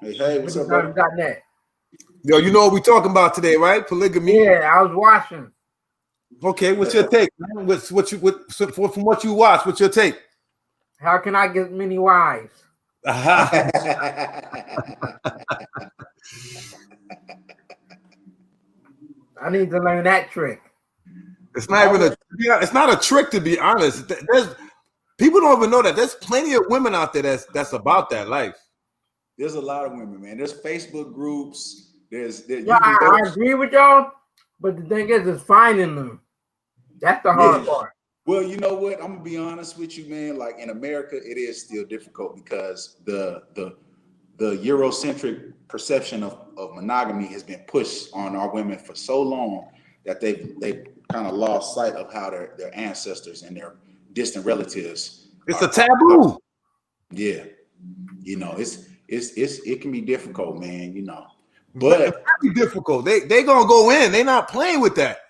Hey, what's up, brother? .net. Yo, you know what we talking about today, right? Polygamy. Yeah, I was watching. Okay, what's your take, man? From what you watch, what's your take? How can I get many wives? I need to learn that trick. It's not even it's not a trick, to be honest. There's people don't even know that there's plenty of women out there that's about that life. There's a lot of women, man. There's Facebook groups. I agree with y'all, but the thing is finding them. That's the hard part. Well, you know what? I'm gonna be honest with you, man. Like in America, it is still difficult because the Eurocentric perception of monogamy has been pushed on our women for so long that they've kind of lost sight of how their ancestors and their distant relatives. It's a taboo. Yeah, it can be difficult, man. But it can be difficult. They gonna go in. They not playing with that.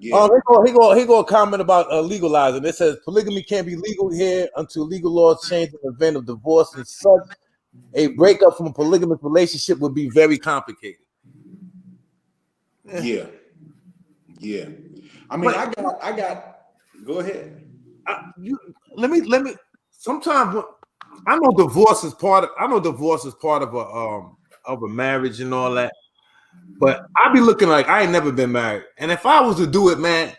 Yeah. He go comment about legalizing. It says polygamy can't be legal here until legal laws change in the event of divorce, and such a breakup from a polygamous relationship would be very complicated. Yeah. I mean, I got. Go ahead. Let me. Sometimes I know divorce is part of a marriage and all that. But I be looking like I ain't never been married, and if I was to do it, man,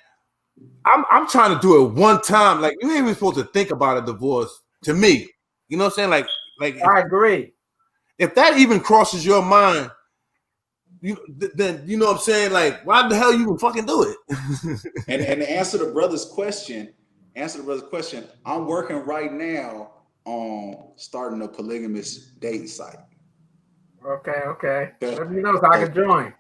I'm trying to do it one time. Like you ain't even supposed to think about a divorce. To me, you know what I'm saying? Like I agree. If that even crosses your mind, then you know what I'm saying. Like, why the hell you even fucking do it? and to answer the brother's question, I'm working right now on starting a polygamous dating site. Okay. Let me know so I can join.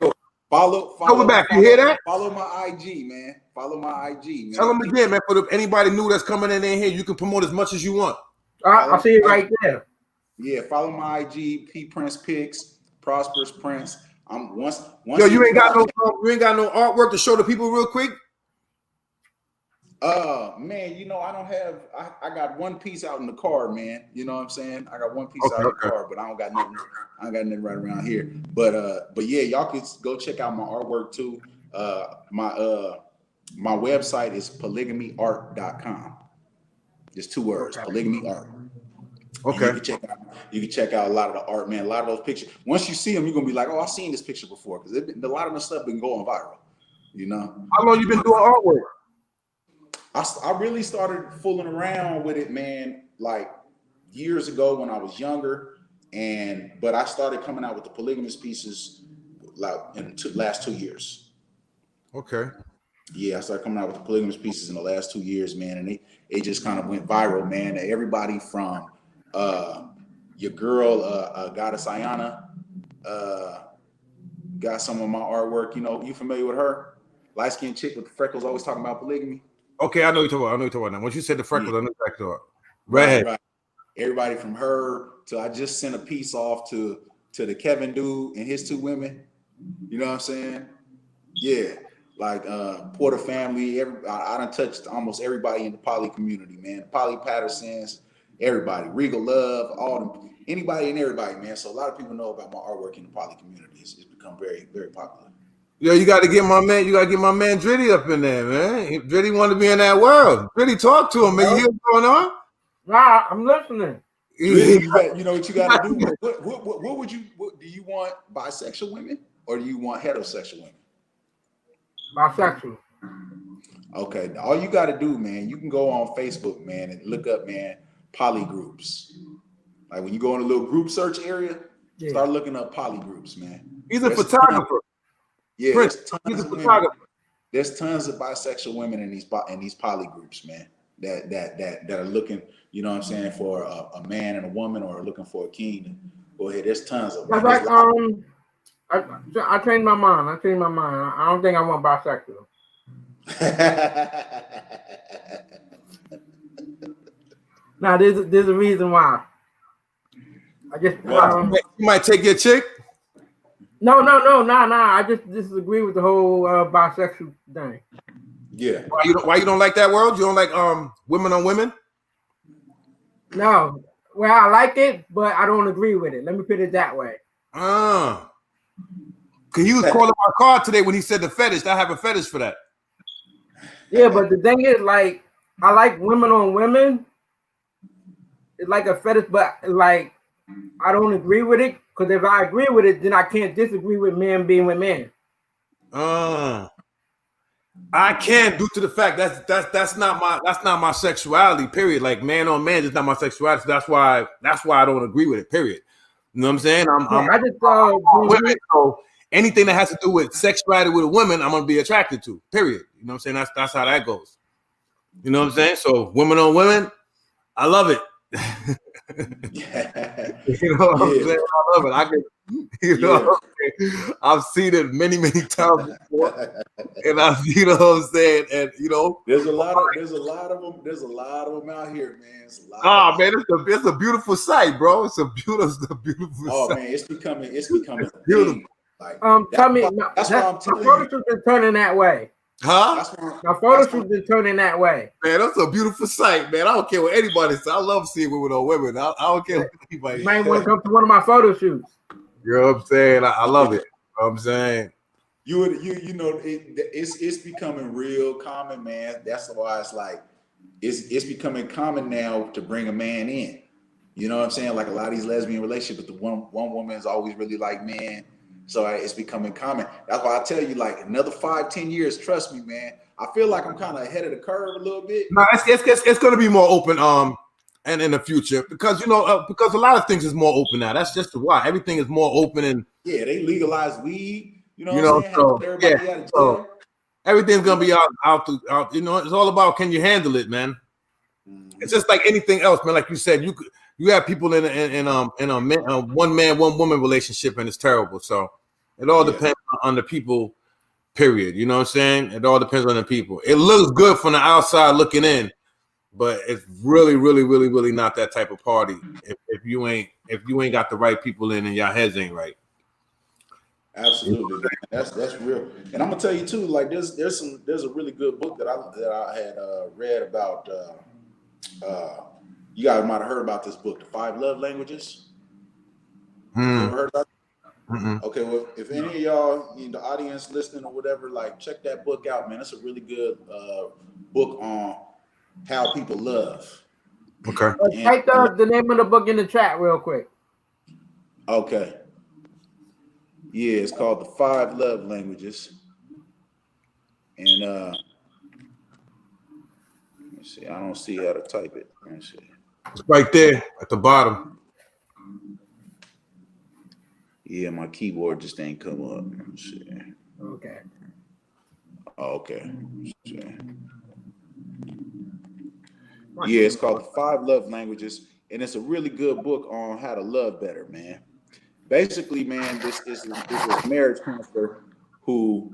Follow back. You hear that? Follow my IG, man. Tell them again, man. For anybody new that's coming in here, you can promote as much as you want. I'll see it right there. Yeah, follow my IG, P Prince Pics, Prosperous Prince. I'm once. Yo, you ain't got no artwork to show the people real quick. Man, I don't have. I got one piece out in the car, man. You know what I'm saying? I got one piece out in the car, but I don't got nothing. I don't got nothing right around here. But yeah, y'all can go check out my artwork too. My website is polygamyart.com. Just 2 words, polygamy art. Okay. You can check out a lot of the art, man. A lot of those pictures. Once you see them, you're gonna be like, "Oh, I've seen this picture before," because a lot of the stuff been going viral. How long you been doing artwork? I really started fooling around with it, man, like years ago when I was younger. But I started coming out with the polygamous pieces like in last 2 years. Okay. Yeah, I started coming out with the polygamous pieces in the last 2 years, man, and it just kind of went viral, man. Everybody from your girl, Goddess Ayana, got some of my artwork. You know, you familiar with her? Light skinned chick with the freckles, always talking about polygamy. Okay, I know you're talking about. I know you're talking about now. Once you said the freckles, Yeah. I know exactly what. Redhead. Right. Everybody from her to I just sent a piece off to the Kevin dude and his 2 women. You know what I'm saying? Yeah. Like Porter family, I done touched almost everybody in the poly community, man. Poly Pattersons, everybody, Regal Love, all them, anybody and everybody, man. So a lot of people know about my artwork in the poly community. It's become very, very popular. Yo, you got to get my man. You got to get my man Dritty up in there, man. Dritty want to be in that world. Dritty, talk to him, man. You hear what's going on? Nah, I'm listening. Dritty, you know what you got to do. What would you? Do you want bisexual women or do you want heterosexual women? Bisexual. Okay, all you got to do, man, you can go on Facebook, man, and look up, man, poly groups. Like when you go in a little group search area, start looking up poly groups, man. He's a photographer. Yeah, Prince, there's tons of women. There's tons of bisexual women in these poly groups, man. That are looking, you know what I'm saying, for a man and a woman, or looking for a king. Go ahead, there's tons of. That's like I changed my mind. I don't think I want bisexual. Now there's a reason why. I just you might take your chick. No. I just disagree with the whole bisexual thing. Yeah. Why you don't like that world? You don't like women on women? No. Well, I like it, but I don't agree with it. Let me put it that way. Cause he was calling my card today when he said the fetish. I have a fetish for that. Yeah, but the thing is, like, I like women on women. It's like a fetish, but like I don't agree with it, because if I agree with it, then I can't disagree with men being with men. I can't, due to the fact that's not my sexuality. Period. Like man on man is not my sexuality. That's why I don't agree with it. Period. You know what I'm saying? I just women. So anything that has to do with sexuality with a woman, I'm gonna be attracted to. Period. You know what I'm saying? That's how that goes. You know what I'm saying? So women on women, I love it. You know what I'm saying? I love it. I can, you know, I've seen it many times before, and you know what I'm saying, and you know, there's a lot of them out here, man. Man, it's a beautiful sight, bro. It's a beautiful sight. Man, it's becoming beautiful. Like, tell me, that's why I'm telling you. My photo shoot is turning that way. Huh? My photo shoot is turning that way. Man, that's a beautiful sight, man. I don't care what anybody says. I love seeing women on women. I don't care what anybody says. You might want to come to one of my photo shoots. You know what I'm saying? I love it. You know what I'm saying? You know, it's becoming real common, man. That's why it's like it's becoming common now to bring a man in. You know what I'm saying? Like a lot of these lesbian relationships, the one woman is always really like men. So it's becoming common. That's why I tell you, like another 5-10 years, trust me, man. I feel like I'm kind of ahead of the curve a little bit. No, it's going to be more open, and in the future, because you know, because a lot of things is more open now. That's just why everything is more open, and they legalize weed. You know what I'm saying? So everything's gonna be out. You know, it's all about can you handle it, man. Mm-hmm. It's just like anything else, man. Like you said, you have people in a one man, one woman relationship, and it's terrible. So it all depends on the people. Period. You know what I'm saying? It all depends on the people. It looks good from the outside looking in, but it's really, really, really, really not that type of party. If you ain't got the right people in and your heads ain't right. Absolutely, man. That's real. And I'm gonna tell you too. Like there's a really good book that I had read about. You guys might have heard about this book, The 5 Love Languages. You ever heard about it? Mm-hmm. Okay, well, if any of y'all in the audience listening or whatever, like check that book out, man. It's a really good book on how people love. Okay. Type the name of the book in the chat real quick. Okay. Yeah, it's called The 5 Love Languages. And let me see. I don't see how to type it. Let me see. It's right there at the bottom. Yeah, my keyboard just ain't come up. Let's see. Okay. Okay. Yeah, it's called The 5 Love Languages, and it's a really good book on how to love better, man. Basically, man, this is a marriage counselor who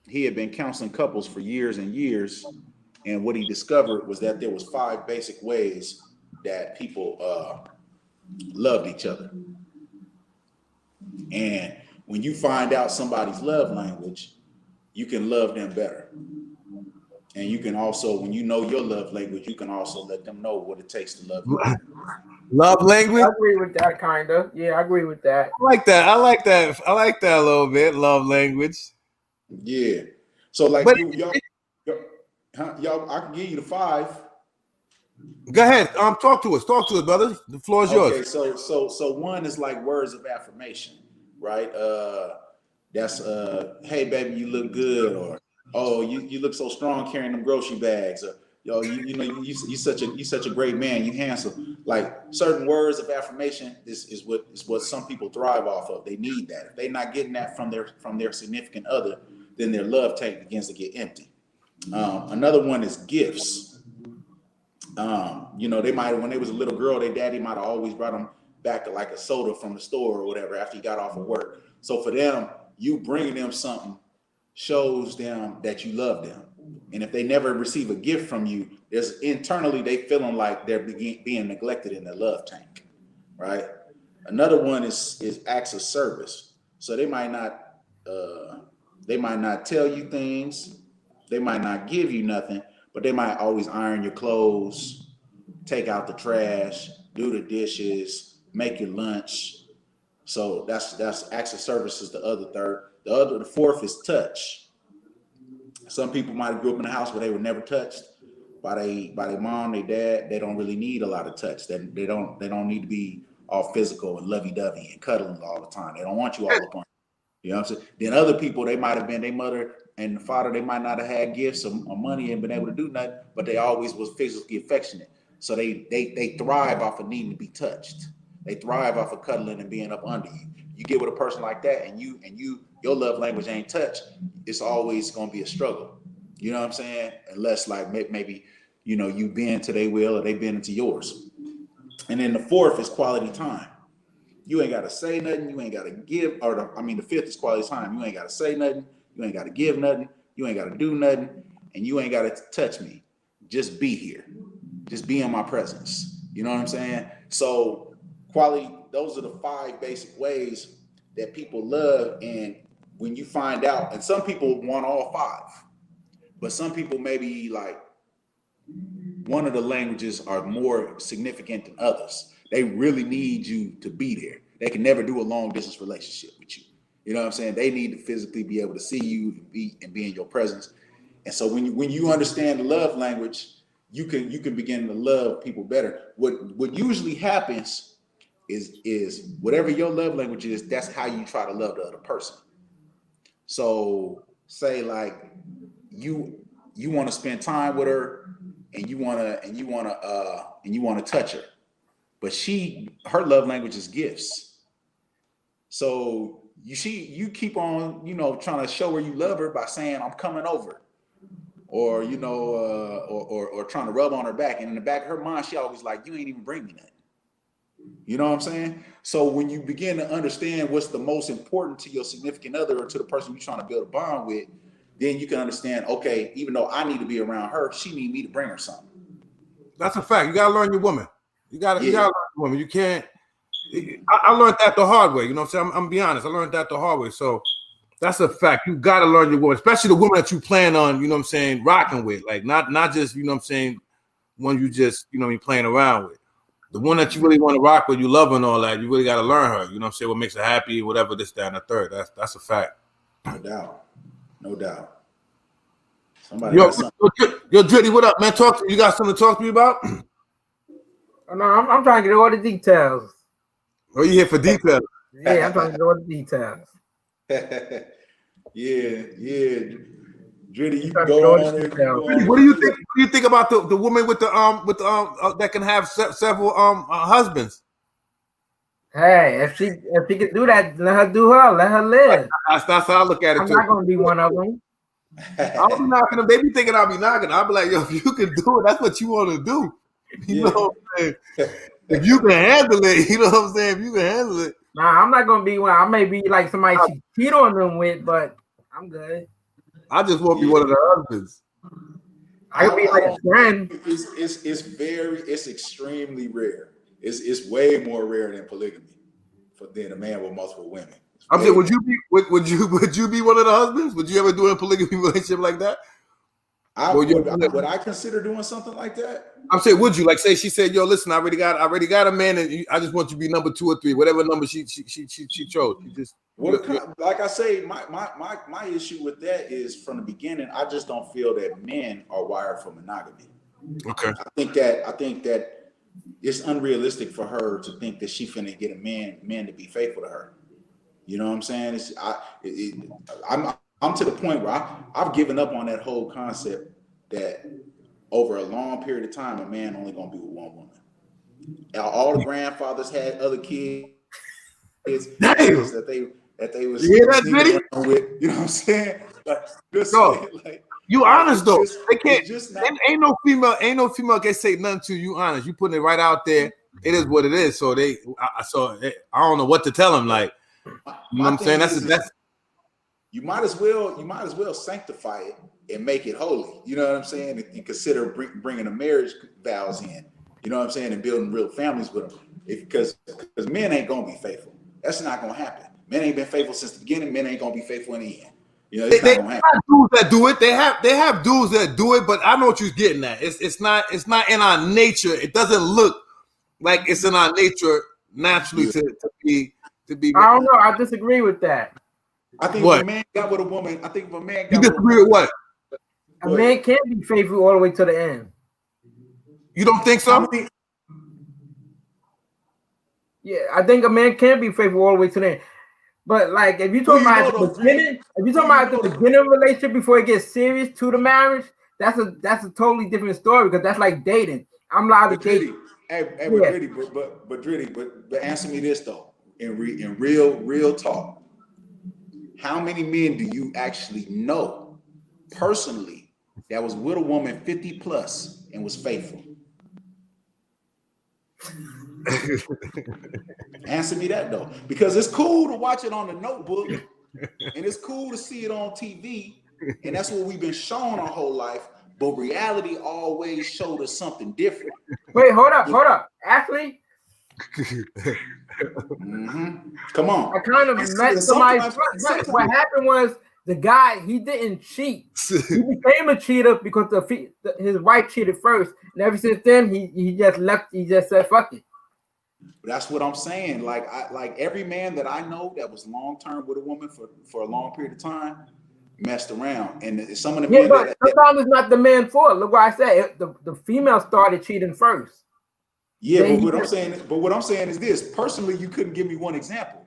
he had been counseling couples for years and years, and what he discovered was that there was 5 basic ways that people loved each other. And when you find out somebody's love language, you can love them better. And you can also, when you know your love language, you can also let them know what it takes to love you better. Love language. I agree with that, kind of. Yeah, I agree with that. I like that. I like that. I like that a little bit. Love language. Yeah. So like But y'all, I can give you the 5. Go ahead. Talk to us. Talk to us, brother. The floor is yours. Okay, so one is like words of affirmation, right? That's hey baby, you look good, or oh, you look so strong carrying them grocery bags, or yo, you such a great man, you handsome. Like certain words of affirmation is what some people thrive off of. They need that. If they're not getting that from their significant other, then their love tank begins to get empty. Another one is gifts. They might, when they was a little girl, their daddy might have always brought them back to like a soda from the store or whatever after he got off of work. So for them, you bringing them something shows them that you love them. And if they never receive a gift from you, there's internally they feeling like they're being neglected in their love tank, right? Another one is acts of service. So they might not tell you things, they might not give you nothing, but they might always iron your clothes, take out the trash, do the dishes, make your lunch. So that's acts of service is the other third. The fourth is touch. Some people might have grew up in a house where they were never touched by their mom, their dad. They don't really need a lot of touch. They don't need to be all physical and lovey-dovey and cuddling all the time. They don't want you all up on. You know what I'm saying? Then other people, they might have been their mother and the father, they might not have had gifts or money and been able to do nothing, but they always was physically affectionate. So they thrive off of needing to be touched. They thrive off of cuddling and being up under you. You get with a person like that and your love language ain't touch, it's always gonna be a struggle. You know what I'm saying? Unless like maybe you bend to their will or they bend into yours. And then the fourth is quality time. You ain't gotta say nothing, you ain't gotta give, the fifth is quality time. You ain't gotta say nothing, you ain't gotta give nothing, you ain't gotta do nothing, and you ain't gotta touch me. Just be here. Just be in my presence. You know what I'm saying? So quality, those are the 5 basic ways that people love. And when you find out, and some people want all 5, but some people maybe like one of the languages are more significant than others. They really need you to be there. They can never do a long distance relationship with you. You know what I'm saying? They need to physically be able to see you and be in your presence. And so when you understand the love language, you can begin to love people better. What usually happens is whatever your love language is, that's how you try to love the other person. So say like you want to spend time with her and you want to touch her, but her love language is gifts. So you keep on trying to show her you love her by saying I'm coming over, or or trying to rub on her back, and in the back of her mind she always like, you ain't even bring me nothing. You know what I'm saying? So when you begin to understand what's the most important to your significant other or to the person you're trying to build a bond with, then you can understand, okay, even though I need to be around her, she need me to bring her something. That's a fact. You gotta learn your woman. You gotta learn your woman. You can't. I learned that the hard way. You know what I'm saying? I'm be honest. I learned that the hard way. So that's a fact. You gotta learn your woman, especially the woman that you plan on. You know what I'm saying? Rocking with, like not just what I'm saying, one you just you playing around with. The one that you really want to rock with, you love and all that. You really gotta learn her. You know what I'm saying? What makes her happy, whatever this, that, and the third. That's a fact. No doubt. Somebody Yo, got something. Dritty, what up, man? You got something to talk to me about? No, I'm trying to get all the details. Oh, you here for details? Yeah, I'm trying to get all the details. yeah. Dritty, you can go on there. What do you think? What do you think about the woman with the that can have several husbands? Hey, if she could do that, let her do her. Let her live. That's how I look at it I'm too. not gonna be one of them. I'll be knocking them. They be thinking I'll be knocking. I'll be like, yo, if you can do it, that's what you want to do. You know what I'm saying? If you can handle it, you know what I'm saying? If you can handle it. Nah, I'm not gonna be one. I may be like somebody she cheat on them with, but I'm good. I just want to be one of the husbands. I could be like a friend. It's extremely rare. It's way more rare than polygamy than a man with multiple women. I'm saying, would you be one of the husbands? Would you ever do a polygamy relationship like that? Would I consider doing something like that? I'm saying, would you like say she said, "Yo, listen, I already got a man, and I just want you to be number 2 or 3, whatever number she chose." She just like I say, my issue with that is from the beginning. I just don't feel that men are wired for monogamy. Okay. I think that it's unrealistic for her to think that she finna get a man to be faithful to her. You know what I'm saying? I'm to the point where I've given up on that whole concept that over a long period of time, a man only gonna be with one woman. All the grandfathers had other kids that they was sneaking around with. You know what I'm saying? You honest though. They can't. Just not, ain't no female can say nothing to you. Honest, you putting it right out there. It is what it is. So I don't know what to tell them. Like, you know what I'm saying? That's. You might as well sanctify it and make it holy. You know what I'm saying? And consider bringing the marriage vows in. You know what I'm saying? And building real families with them. Because men ain't gonna be faithful. That's not gonna happen. Men ain't been faithful since the beginning. Men ain't gonna be faithful in the end. You know, it's not gonna happen. Dudes that do it. They have dudes that do it, but I know what you're getting at. It's not in our nature. It doesn't look like it's in our nature naturally to be. I don't know. I disagree with that. I think if a man got with a woman, You disagree with what? A man can't be faithful all the way to the end. You don't think so? Yeah, I think a man can be faithful all the way to the end. But like, if you talking about the beginning, the beginning of a relationship before it gets serious to the marriage, that's a totally different story because that's like dating. I'm allowed to date. But answer me this though, in real talk. How many men do you actually know personally that was with a woman 50 plus and was faithful? Answer me that though, because it's cool to watch it on the Notebook and it's cool to see it on TV, and that's what we've been shown our whole life. But reality always showed us something different. Wait, hold up, Ashley. Come on. I kind of met somebody. What happened was the guy, he didn't cheat. He became a cheater because his wife cheated first, and ever since then he just left. He just said fuck it. That's what I'm saying. Like every man that I know that was long term with a woman for a long period of time messed around, and some of the men but sometimes it's not the man's fault. Look what I said. The female started cheating first. Yeah, but what I'm saying is this. Personally, you couldn't give me one example.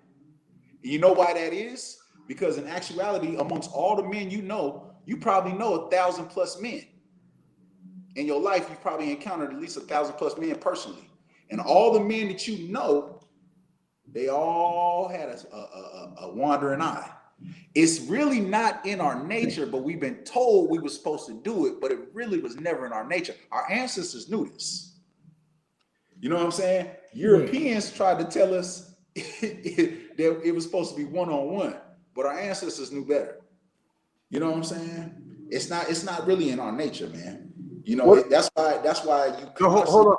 You know why that is? Because in actuality, amongst all the men you know, you probably know 1,000 plus men. In your life, you've probably encountered at least 1,000 plus men personally. And all the men that you know, they all had a wandering eye. It's really not in our nature, but we've been told we were supposed to do it, but it really was never in our nature. Our ancestors knew this. You know what I'm saying? Europeans tried to tell us that it was supposed to be one-on-one, but our ancestors knew better. You know what I'm saying? It's not really in our nature, man. You know, that's why you hold on.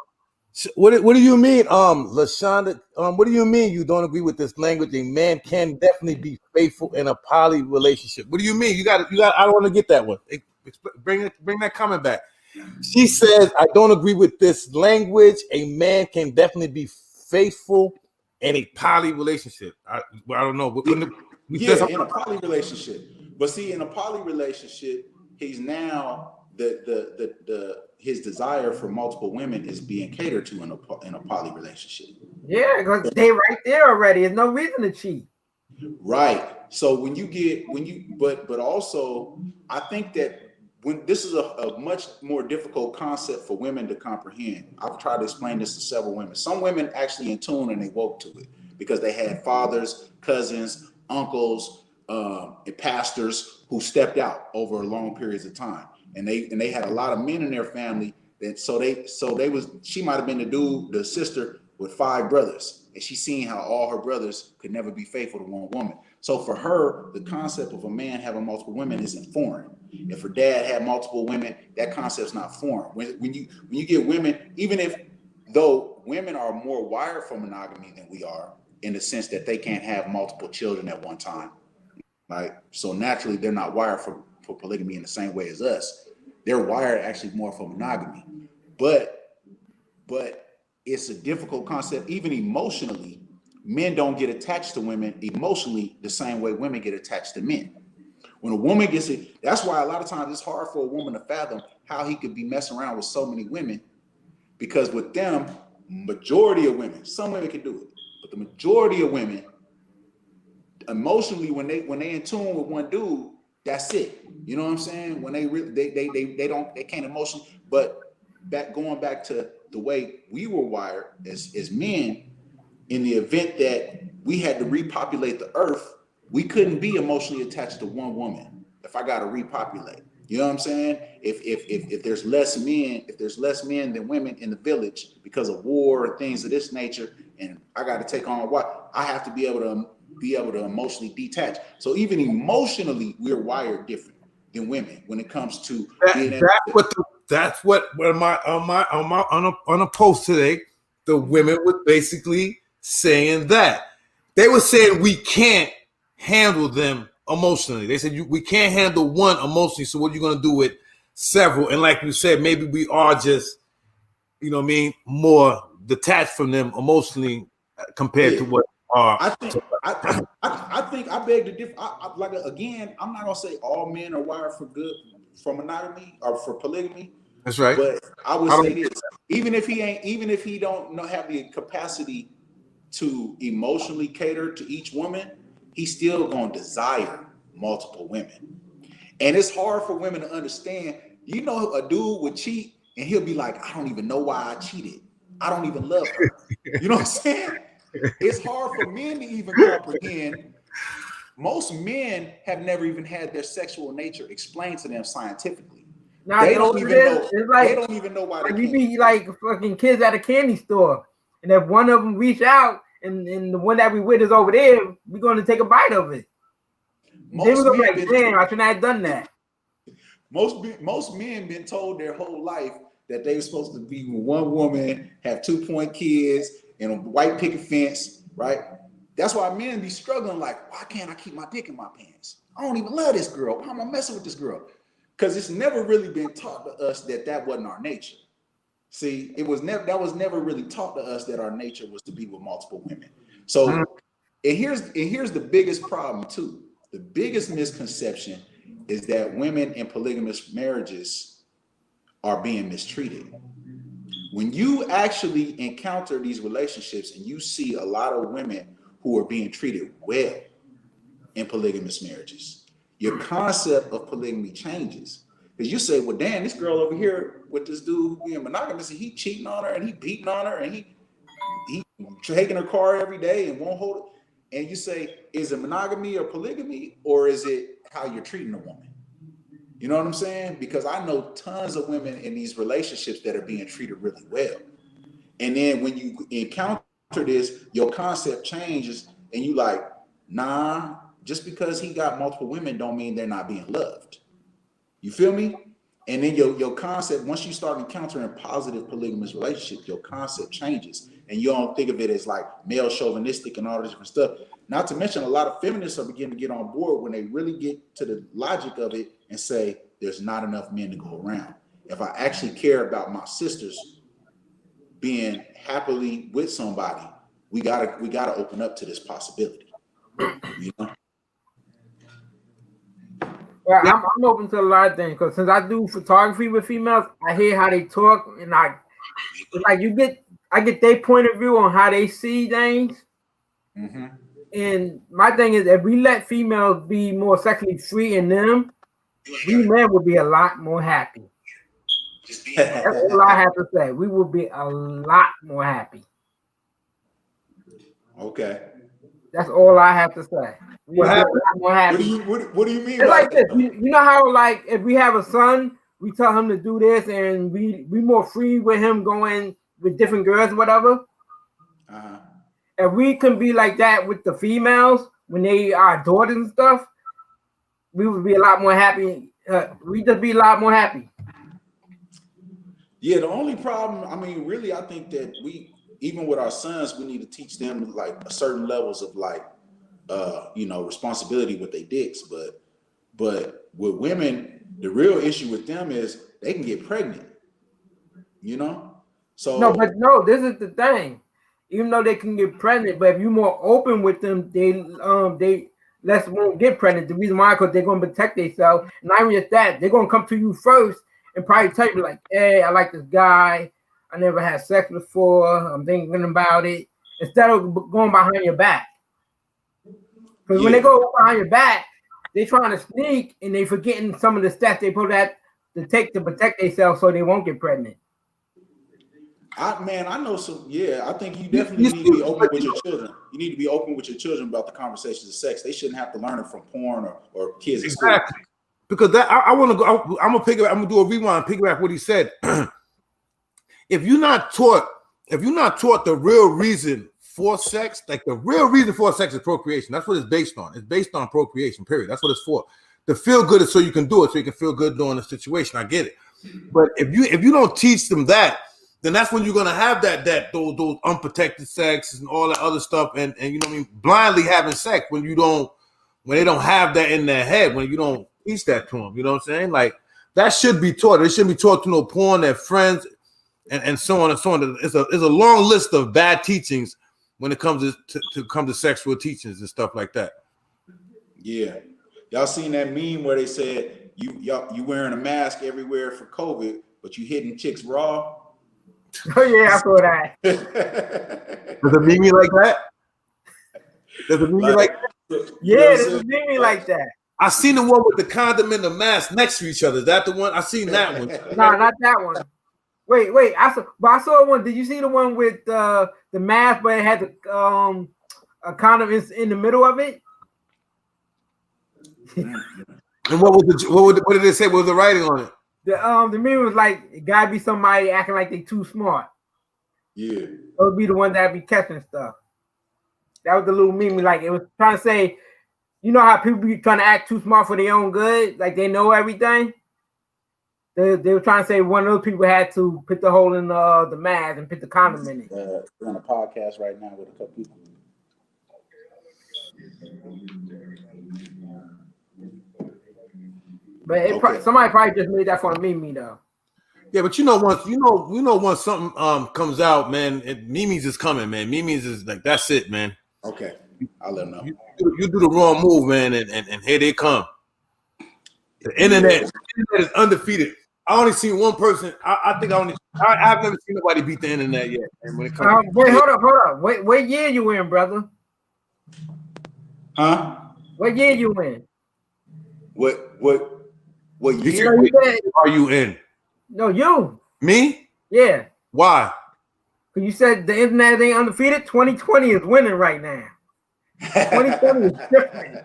What do you mean, LaShonda? What do you mean you don't agree with this language? A man can definitely be faithful in a poly relationship. What do you mean? You got. I don't want to get that one. Bring that comment back. She says, I don't agree with this language. A man can definitely be faithful in a poly relationship. I don't know. In a poly relationship. But see, in a poly relationship, he's now his desire for multiple women is being catered to in a poly relationship. Yeah, because they right there already. There's no reason to cheat. Right. So but also I think that when this is a much more difficult concept for women to comprehend. I've tried to explain this to several women. Some women actually in tune and they woke to it because they had fathers, cousins, uncles, and pastors who stepped out over long periods of time, and they had a lot of men in their family. That she might have been the sister with 5 brothers, and she seen how all her brothers could never be faithful to one woman. So for her, the concept of a man having multiple women isn't foreign. If her dad had multiple women, that concept's not foreign. When you get women, though women are more wired for monogamy than we are, in the sense that they can't have multiple children at one time, right? So naturally, they're not wired for polygamy in the same way as us. They're wired actually more for monogamy, but it's a difficult concept. Even emotionally, men don't get attached to women emotionally the same way women get attached to men. When a woman gets it, that's why a lot of times it's hard for a woman to fathom how he could be messing around with so many women, because with them, majority of women, some women can do it, but the majority of women, emotionally, when they in tune with one dude, that's it. You know what I'm saying? When they really they can't emotionally. But going back to the way we were wired as men, in the event that we had to repopulate the earth, we couldn't be emotionally attached to one woman. If I got to repopulate, you know what I'm saying? If there's less men than women in the village because of war and things of this nature, and I got to take on a wife, I have to be able to emotionally detach. So even emotionally, we're wired different than women when it comes to being. That's what on a post today, the women were basically saying that they were saying we can't handle them emotionally. They said we can't handle one emotionally. So what are you going to do with several? And like you said, maybe we are just, you know what I mean, more detached from them emotionally compared to what are. I think I beg to differ. Again, I'm not gonna say all men are wired for monogamy or for polygamy. That's right. But I would say this: even if he don't have the capacity to emotionally cater to each woman, he's still gonna desire multiple women. And it's hard for women to understand. You know, a dude would cheat and he'll be like, I don't even know why I cheated. I don't even love her. You know what I'm saying? It's hard for men to even comprehend. Most men have never even had their sexual nature explained to them scientifically. They don't even know. They don't even know why. We be like fucking kids at a candy store, and if one of them reach out and the one that we with is over there, we're gonna take a bite of it. They were like, damn, I shouldn't have done that. Most men been told their whole life that they were supposed to be with one woman, have 2-point kids, and a white picket fence, right? That's why men be struggling like, why can't I keep my dick in my pants? I don't even love this girl. Why am I messing with this girl? Because it's never really been taught to us that wasn't our nature. See, that was never really taught to us that our nature was to be with multiple women. So, and here's the biggest problem too. The biggest misconception is that women in polygamous marriages are being mistreated. When you actually encounter these relationships and you see a lot of women who are being treated well in polygamous marriages, your concept of polygamy changes. Because you say, well, damn, this girl over here with this dude who being monogamous, and he cheating on her and he beating on her and he taking her car every day and won't hold it. And you say, is it monogamy or polygamy, or is it how you're treating a woman? You know what I'm saying? Because I know tons of women in these relationships that are being treated really well. And then when you encounter this, your concept changes and you like, nah, just because he got multiple women don't mean they're not being loved. You feel me? And then your concept, once you start encountering positive polygamous relationships, your concept changes. And you don't think of it as like male chauvinistic and all this different stuff. Not to mention a lot of feminists are beginning to get on board when they really get to the logic of it and say, there's not enough men to go around. If I actually care about my sisters being happily with somebody, we gotta open up to this possibility. You know? Well, I'm open to a lot of things because since I do photography with females, I hear how they talk, and it's like I get their point of view on how they see things. Mm-hmm. And my thing is, if we let females be more sexually free in them, we men would be a lot more happy. That's all I have to say. We would be a lot more happy. Okay. That's all I have to say. What happened? What do you mean It's by like this. You know how like if we have a son, we tell him to do this, and we more free with him going with different girls, or whatever. Uh-huh. If we can be like that with the females when they are daughters and stuff, we would be a lot more happy. We just be a lot more happy. Yeah, the only problem, I mean, really, I think that even with our sons, we need to teach them like certain levels of like, responsibility with their dicks. But with women, the real issue with them is they can get pregnant. So This is the thing. Even though they can get pregnant, but if you're more open with them, they less won't get pregnant. The reason why, because they're gonna protect themselves. Not even just that, they're gonna come to you first and probably tell you like, "Hey, I like this guy. I never had sex before. I'm thinking about it." Instead of going behind your back, because when they go behind your back, they trying to sneak and they forgetting some of the steps they put at to take to protect themselves so they won't get pregnant. I know some. Yeah, I think you definitely need to be open with your children. You need to be open with your children about the conversations of sex. They shouldn't have to learn it from porn or kids in school. Because that I want to go. I'm gonna do a rewind. Piggyback what he said. If you're not taught the real reason for sex, like the real reason for sex is procreation. That's what it's based on. It's based on procreation. Period. That's what it's for. To feel good is so you can do it, so you can feel good during the situation. I get it. But if you don't teach them that, then that's when you're gonna have those unprotected sex and all that other stuff, and you know what I mean, blindly having sex when they don't have that in their head, when you don't teach that to them. You know what I'm saying? Like that should be taught. It shouldn't be taught to no porn, their friends, and so on and so on. It's a long list of bad teachings when it comes to sexual teachings and stuff like that. Yeah, y'all seen that meme where they said you wearing a mask everywhere for COVID, but you hitting chicks raw. Oh yeah, I saw that. Does it mean me like that? Does it mean me like that? Yeah, does it mean me like that? I seen the one with the condom and the mask next to each other. Is that the one? I seen that one. No, not that one. Wait. I saw one. Did you see the one with the mask, but it had the a condom in the middle of it? And what did they say? What was the writing on it? The meme was like, it gotta be somebody acting like they too smart. Yeah. It would be the one that be catching stuff. That was the little meme. Like it was trying to say, you know how people be trying to act too smart for their own good, like they know everything. They were trying to say one of those people had to put the hole in the mask and put the condom in it. We're on a podcast right now with a couple people. But somebody probably just made that for Mimi though. Yeah, but once something comes out, man, Mimi's is coming, man. Mimi's is like that's it, man. Okay, I'll let them know. You do the wrong move, man, and here they come. The internet is undefeated. I only seen one person. I've never seen nobody beat the internet yet. And when it comes, wait, hold up. Wait, what year you in, brother? Huh? What year you in? What year are you in? No, you. Me? Yeah. Why? Because you said the internet ain't undefeated. 2020 is winning right now. 2020 is different.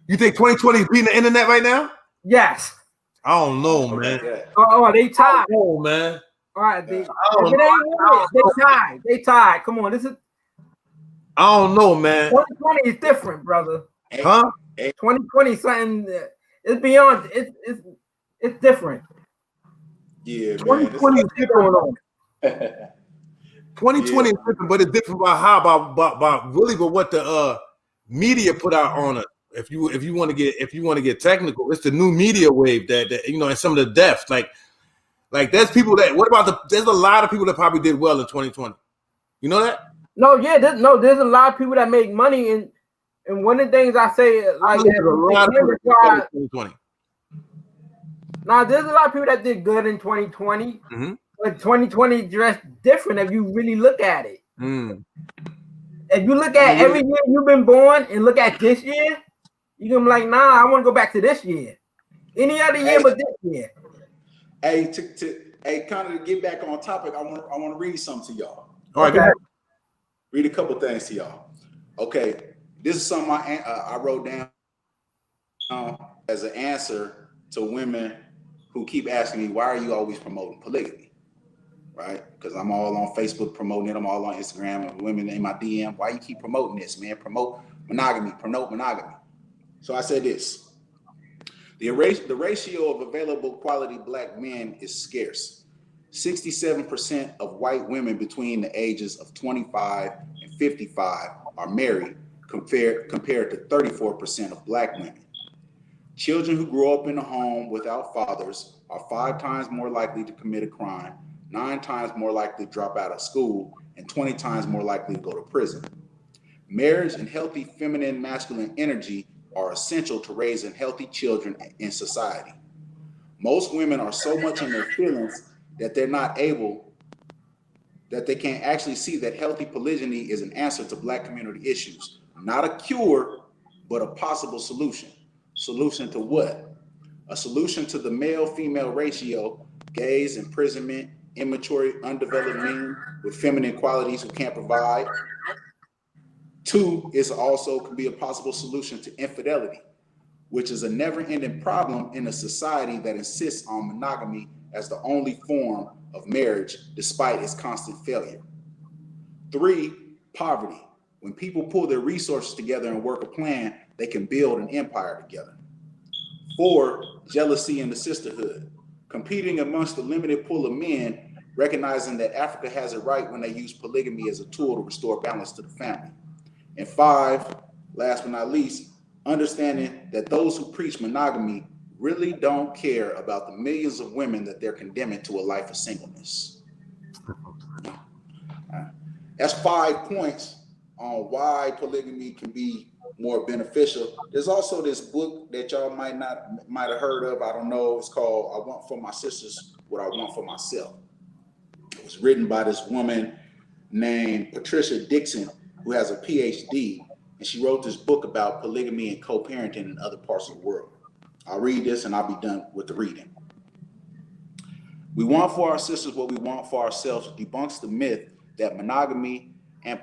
You think 2020 is beating the internet right now? Yes. I don't know, man. Oh, they tied. Oh, man. All right, they tied. They tied. Come on, this is. I don't know, man. 2020 is different, brother. Huh? 2020 something. It's beyond. It's different. Yeah, 2020 is different. 2020 is different, but it's different by how about really, but what the media put out on it. If you want to get technical, it's the new media wave that and some of the deaths. Like there's people that. What about there's a lot of people that probably did well in 2020. You know that? No, yeah, there's a lot of people that make money, and one of the things I say like there's a lot of people that did 2020. Now there's a lot of people that did good in 2020, but 2020 just different if you really look at it. If you look at every year you've been born and look at this year, you're gonna be like, nah, I want to go back to this year. Any other year but this year. Hey, kind of to get back on topic, I want to read something to y'all. All right, go ahead. Read a couple things to y'all. Okay, this is something I wrote down as an answer to women who keep asking me, why are you always promoting polygamy? Right? Because I'm all on Facebook promoting it. I'm all on Instagram and women in my DM. Why you keep promoting this, man? Promote monogamy. Promote monogamy. So I said this. The ratio of available quality black men is scarce. 67% of white women between the ages of 25 and 55 are married, compared to 34% of black women. Children who grow up in a home without fathers are 5 times more likely to commit a crime, 9 times more likely to drop out of school, and 20 times more likely to go to prison. Marriage and healthy feminine masculine energy are essential to raising healthy children in society. Most women are so much in their feelings that they can't actually see that healthy polygyny is an answer to black community issues. Not a cure, but a possible solution. Solution to what? A solution to the male-female ratio, gays, imprisonment, immature, undeveloped men with feminine qualities who can't provide. 2, it also could be a possible solution to infidelity, which is a never-ending problem in a society that insists on monogamy as the only form of marriage, despite its constant failure. 3, poverty. When people pull their resources together and work a plan, they can build an empire together. 4, jealousy in the sisterhood. Competing amongst the limited pool of men, recognizing that Africa has it right when they use polygamy as a tool to restore balance to the family. And 5, last but not least, understanding that those who preach monogamy really don't care about the millions of women that they're condemning to a life of singleness. That's 5 points on why polygamy can be more beneficial. There's also this book that y'all might have heard of. I don't know. It's called "I Want for My Sisters What I Want for Myself." It was written by this woman named Patricia Dixon, who has a PhD, and she wrote this book about polygamy and co-parenting in other parts of the world. I'll read this and I'll be done with the reading. We want for our sisters what we want for ourselves debunks the myth that monogamy and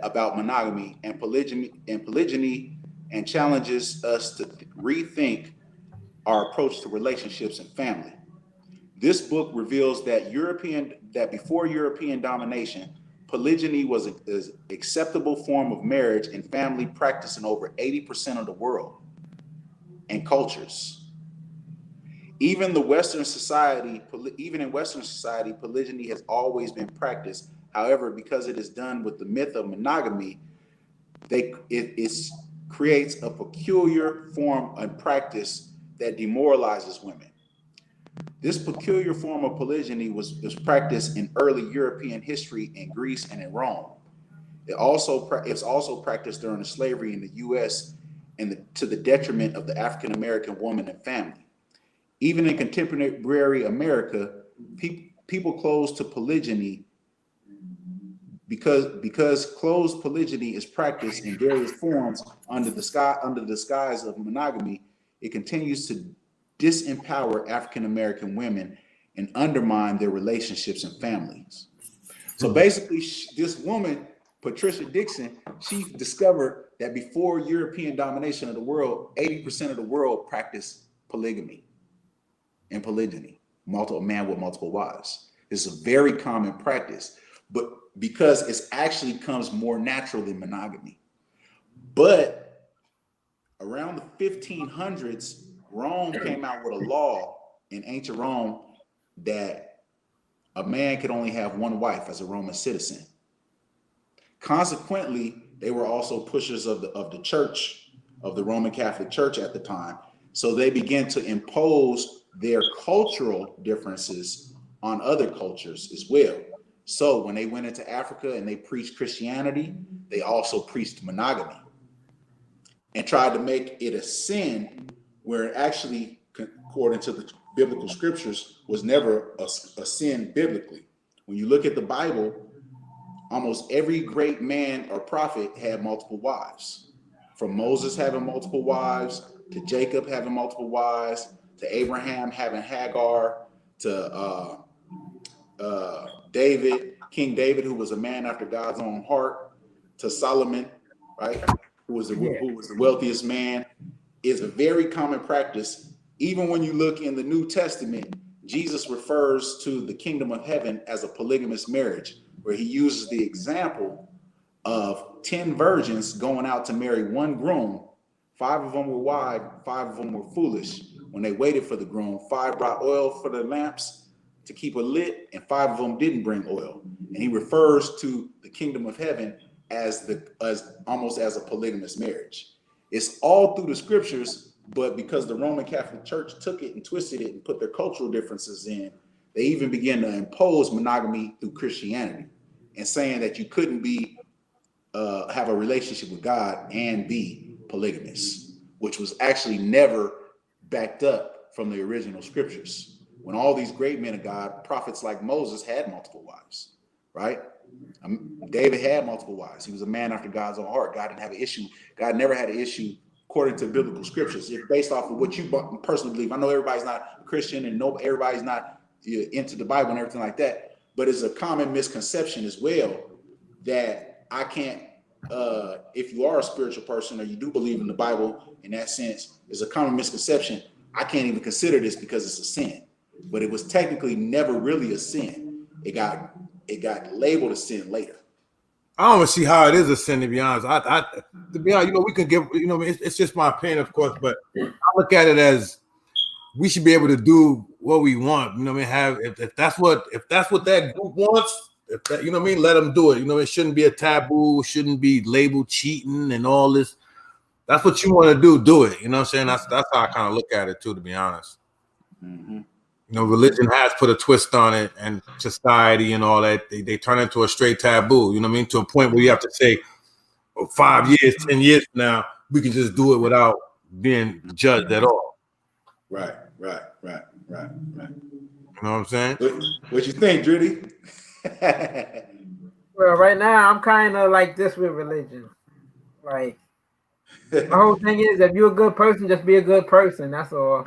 about monogamy and polygyny and challenges us to rethink our approach to relationships and family. This book reveals that before European domination, polygyny was an acceptable form of marriage and family practice in over 80% of the world and cultures. Even in Western society, polygyny has always been practiced. However, because it is done with the myth of monogamy, it creates a peculiar form of practice that demoralizes women. This peculiar form of polygyny was practiced in early European history in Greece and in Rome. It's also practiced during the slavery in the U.S. and to the detriment of the African American woman and family. Even in contemporary America, people close to polygyny because closed polygyny is practiced in various forms under the disguise of monogamy. It continues to disempower African American women and undermine their relationships and families. So basically, this woman, Patricia Dixon, she discovered that before European domination of the world, 80% of the world practiced polygamy and polygyny, a man with multiple wives. It's a very common practice, but because it actually comes more natural than monogamy. But around the 1500s, Rome came out with a law in ancient Rome that a man could only have one wife as a Roman citizen. Consequently, they were also pushers of the church, of the Roman Catholic Church at the time. So they began to impose their cultural differences on other cultures as well. So when they went into Africa and they preached Christianity, they also preached monogamy and tried to make it a sin where it actually, according to the biblical scriptures, was never a sin biblically. When you look at the Bible, almost every great man or prophet had multiple wives. From Moses having multiple wives, to Jacob having multiple wives, to Abraham having Hagar, to David, King David, who was a man after God's own heart, to Solomon, right? Who was the wealthiest man, is a very common practice. Even when you look in the New Testament, Jesus refers to the kingdom of heaven as a polygamous marriage, where he uses the example of 10 virgins going out to marry one groom. 5 of them were wise, 5 of them were foolish. When they waited for the groom, 5 brought oil for the lamps to keep it lit, and 5 of them didn't bring oil. And he refers to the kingdom of heaven as almost as a polygamous marriage. It's all through the scriptures, but because the Roman Catholic Church took it and twisted it and put their cultural differences in, they even began to impose monogamy through Christianity, and saying that you couldn't be have a relationship with God and be polygamous, which was actually never backed up from the original scriptures. When all these great men of God, prophets like Moses, had multiple wives, right? David had multiple wives. He was a man after God's own heart. God didn't have an issue. God never had an issue according to biblical scriptures. It's based off of what you personally believe. I know everybody's not a Christian and everybody's not into the Bible and everything like that, but it's a common misconception as well that I can't, if you are a spiritual person or you do believe in the Bible in that sense, it's a common misconception. I can't even consider this because it's a sin, but it was technically never really a sin. It got labeled a sin later. I don't even see how it is a sin, to be honest. To be honest, we can give, it's just my opinion, of course, but I look at it as we should be able to do what we want. If that's what that group wants, if that, let them do it. It shouldn't be a taboo, shouldn't be labeled cheating and all this. That's what you want to do it. You know what I'm saying? That's how I kind of look at it too, to be honest. Mm-hmm. Religion has put a twist on it, and society and all that. They turn it into a straight taboo. To a point where you have to say, 5 years, 10 years from now, we can just do it without being judged at all. Right. You know what I'm saying? What you think, Dritty? Well, right now I'm kind of like this with religion. Like, the whole thing is, if you're a good person, just be a good person. That's all.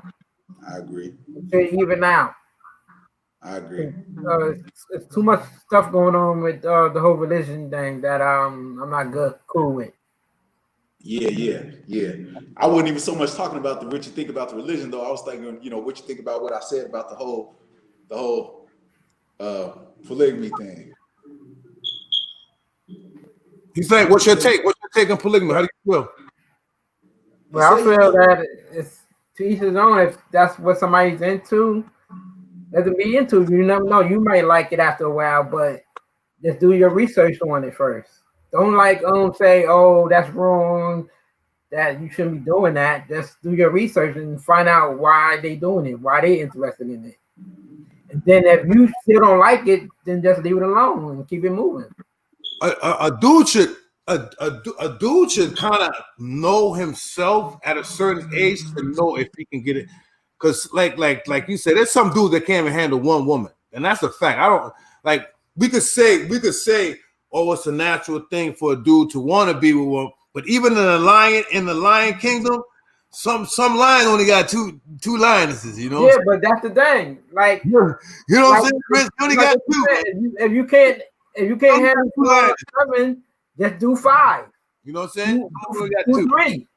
I agree. Even now, I agree. It's too much stuff going on with the whole religion thing that I'm not cool with. Yeah. I wasn't even so much talking about what you think about the religion, though. I was thinking, what you think about what I said about the whole polygamy thing. He's saying, what's your take? What's your take on polygamy? How do you feel? Well, I feel that it's to each his own. If that's what somebody's into, let them be into. You never know. You might like it after a while, but just do your research on it first. Don't say, oh, that's wrong, that you shouldn't be doing that. Just do your research and find out why they doing it, why they interested in it. And then if you still don't like it, then just leave it alone and keep it moving. A dude should kind of know himself at a certain age to know if he can get it. Because like you said, there's some dudes that can't even handle one woman, and that's a fact. I don't like. We could say, oh, it's a natural thing for a dude to want to be with one, but even in the Lion Kingdom, some lion only got two lionesses. Yeah, but that's the thing. Like, what I'm saying, Chris? You only got two. If you can't handle 7, just do 5. You know what I'm saying? Do 3.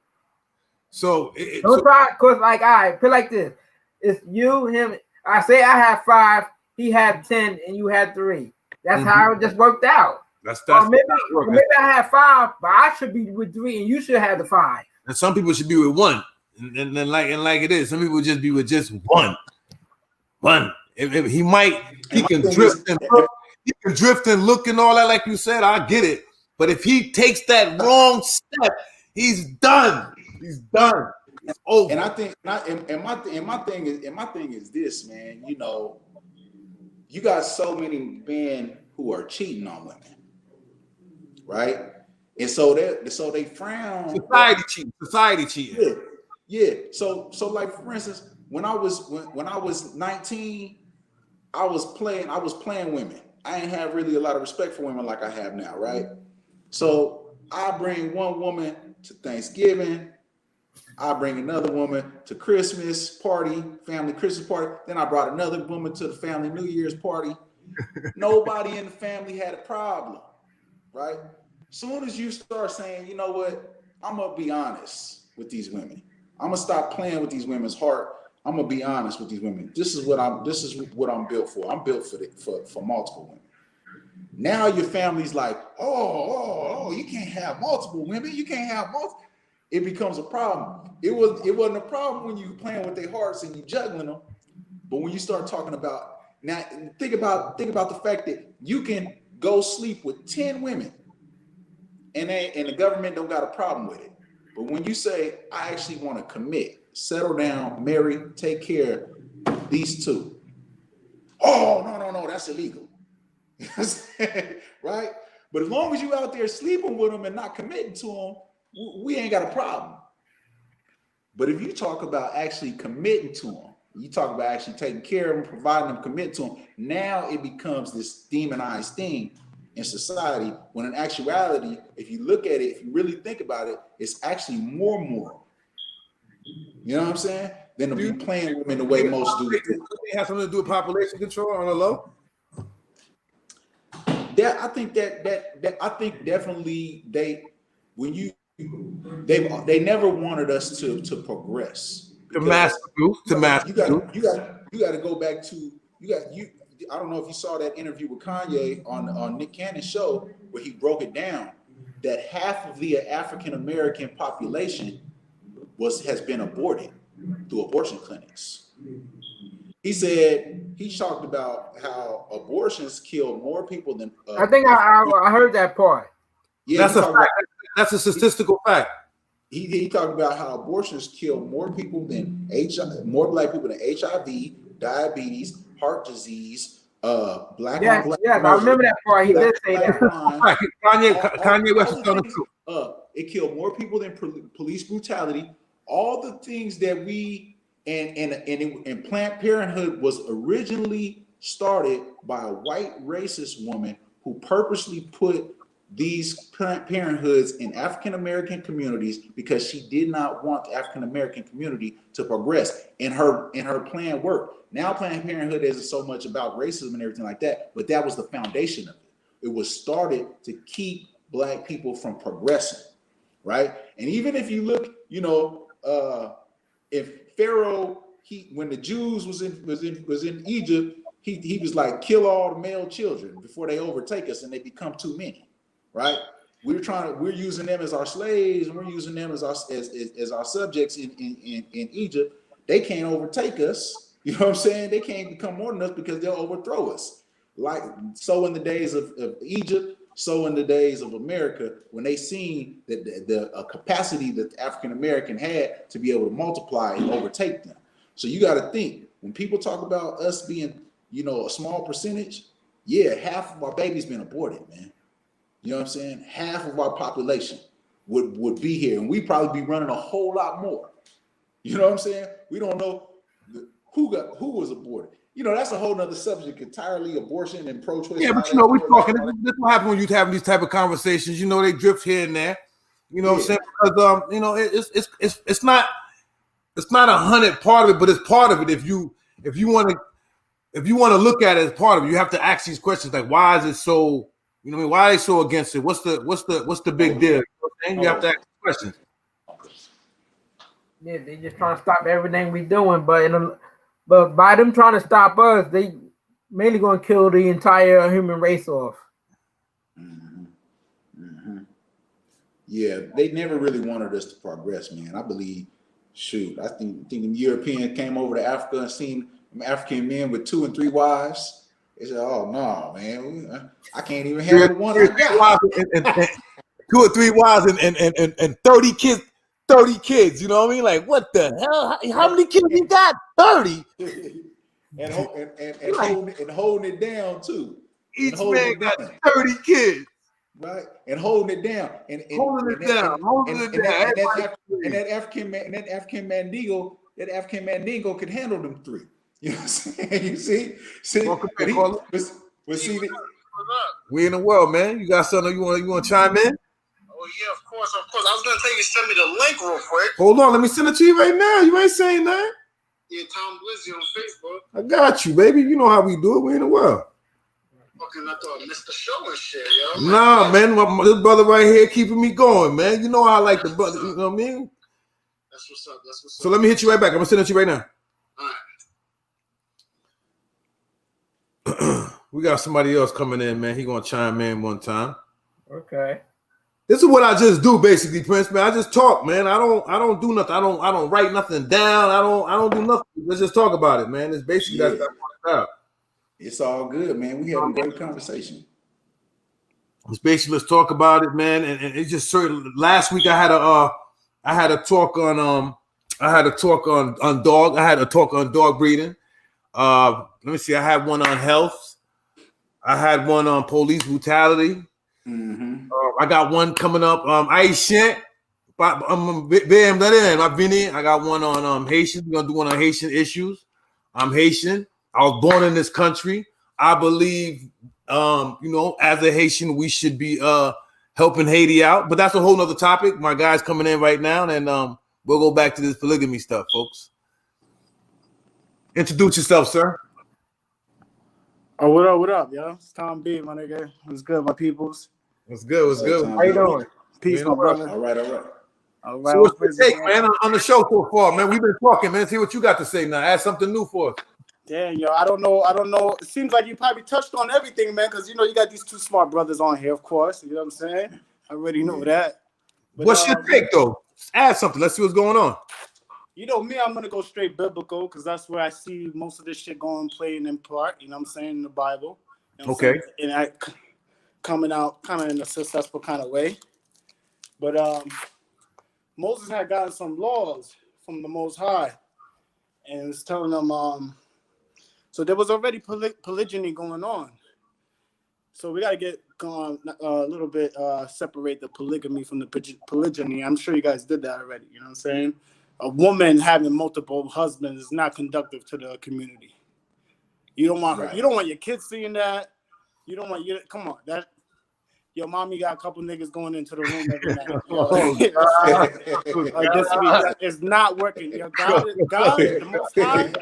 So don't try, cause like, all right, put it like this: it's you, him. I say I have 5, he had 10, and you had 3. That's how it just worked out. Maybe I have 5, but I should be with 3, and you should have the 5. And some people should be with 1, and like it is. Some people just be with just 1. If he can drift and look and all that, like you said. I get it, but if he takes that wrong step, he's done. He's done. It's over. And I think, my thing is this, man. You got so many men who are cheating on women, right? And so they frown. Society cheating. Yeah. So like, for instance, when I was 19, I was playing women. I ain't have really a lot of respect for women like I have now, right? So I bring one woman to Thanksgiving. I bring another woman to Christmas party, family Christmas party. Then I brought another woman to the family New Year's party. Nobody in the family had a problem, right? Soon as you start saying, you know what, I'm gonna be honest with these women. I'm gonna stop playing with these women's heart. I'm gonna be honest with these women. This is what I'm built for. I'm built for multiple women. Now your family's like, oh, you can't have multiple women. You can't have multiple. It becomes a problem. It wasn't a problem when you playing with their hearts and you juggling them. But when you start talking about now, think about the fact that you can go sleep with 10 women and the government don't got a problem with it. But when you say, I actually want to commit, settle down, marry, take care of these two. Oh, no, that's illegal. Right? But as long as you out there sleeping with them and not committing to them, we ain't got a problem. But if you talk about actually committing to them, you talk about actually taking care of them, providing them, committing to them, now it becomes this demonized thing in society, when in actuality, if you look at it, if you really think about it, it's actually more moral. You know what I'm saying? Than to be playing women the way most do. It has something to do with population control on the low? Yeah, I think that I think definitely they never wanted us to progress. To mass produce. You got to go back to I don't know if you saw that interview with Kanye on Nick Cannon's show where he broke it down that half of the African American population has been aborted through abortion clinics. He talked about how abortions kill more people than I think I heard that part. Yeah, that's a fact. That's a statistical fact. He talked about how abortions kill more people than more black people than HIV, diabetes, heart disease, black on black. Yes, I remember that part. He did say that. Kanye West is telling the truth. It killed more people than police brutality. All the things that we and Planned Parenthood was originally started by a white racist woman who purposely put these Planned Parenthoods in African American communities because she did not want the African American community to progress. And her plan worked. Now Planned Parenthood isn't so much about racism and everything like that, but that was the foundation of it. It was started to keep black people from progressing, right? And even if you look, if Pharaoh, when the Jews was in Egypt, he was like, kill all the male children before they overtake us and they become too many. Right? We're using them as our slaves, and we're using them as our subjects in Egypt. They can't overtake us. You know what I'm saying? They can't become more than us because they'll overthrow us. Like so in the days of Egypt, so in the days of America, when they seen that the capacity that the African American had to be able to multiply and overtake them. So you got to think when people talk about us being, a small percentage. Yeah, half of our babies been aborted, man. You know what I'm saying? Half of our population would be here, and we'd probably be running a whole lot more. You know what I'm saying? We don't know who was aborted. That's a whole nother subject entirely, abortion and pro-choice. Yeah, but we're talking. This is what happens when you having these type of conversations. They drift here and there. You know what I'm saying? Because it's not 100 part of it, but it's part of it. If you want to look at it as part of it, you have to ask these questions like, why is it so? Why are they so against it? What's the big deal? You have to ask questions. Yeah, they just trying to stop everything we doing, but by them trying to stop us, they mainly gonna kill the entire human race off. Mm-hmm. Mm-hmm. Yeah, they never really wanted us to progress, man. I believe, I think the Europeans came over to Africa and seen African men with 2 and 3 wives. They said, "Oh no, man, I can't even handle one I got." And 2 or 3 wives and 30 kids. 30 kids, you know what I mean? Like, what the hell? How many kids you got? 30. and holding it down too. Each man got 30 kids. Right, and holding it down, and that African Mandingo could handle them 3. You know what I'm saying? You see, we in the world, man. You got something you want to chime in? Oh yeah, of course. I was gonna tell you to send me the link real quick. Hold on, let me send it to you right now. You ain't saying that. Yeah, Tom Blizzy on Facebook. I got you, baby. You know how we do it. We in the world. Fucking, I thought I missed the show and shit, yo. Nah, man, this brother right here keeping me going, man. You know how I like the brother. You know what I mean? That's what's up. That's what's up. So let me hit you right back. I'm gonna send it to you right now. All right. We got somebody else coming in, man. He gonna chime in one time. Okay. This is what I just do, basically, Prince, man. I just talk, man. I don't do nothing. I don't write nothing down. I don't do nothing. Let's just talk about it, man. It's basically that's what it's about. It's all good, man. We having a great conversation. It's basically let's talk about it, man. And it's just certain. Last week I had a talk on dog. I had a talk on dog breeding. Let me see. I had one on health. I had one on police brutality. Mm-hmm. I got one coming up. I shan't. I got one on Haitian. We're gonna do one on Haitian issues. I'm Haitian. I was born in this country. I believe, as a Haitian, we should be helping Haiti out. But that's a whole nother topic. My guy's coming in right now, and we'll go back to this polygamy stuff, folks. Introduce yourself, sir. Oh, what up, yo? It's Tom B, my nigga. What's good, my peoples? What's good? What's good? How you doing? Peace, my brother. All right. All right. So what's your take, man, on the show so far, man? We've been talking, man. See what you got to say now. Add something new for us. Damn, yo, I don't know. It seems like you probably touched on everything, man, because, you got these two smart brothers on here, of course. You know what I'm saying? I already know that. But, what's your take, though? Add something. Let's see what's going on. You know me, I'm going to go straight biblical because that's where I see most of this shit going, playing in part, you know what I'm saying, in the Bible. You know what I'm saying? And I coming out kind of in a successful kind of way. But Moses had gotten some laws from the Most High, and it was telling them, so there was already polygyny going on. So we got to get going a little bit, separate the polygamy from the polygyny. I'm sure you guys did that already, you know what I'm saying? A woman having multiple husbands is not conductive to the community. You don't want her, you don't want your kids seeing that. You don't want come on, that your mommy got a couple niggas going into the room every night. It's not working. God, the Most High.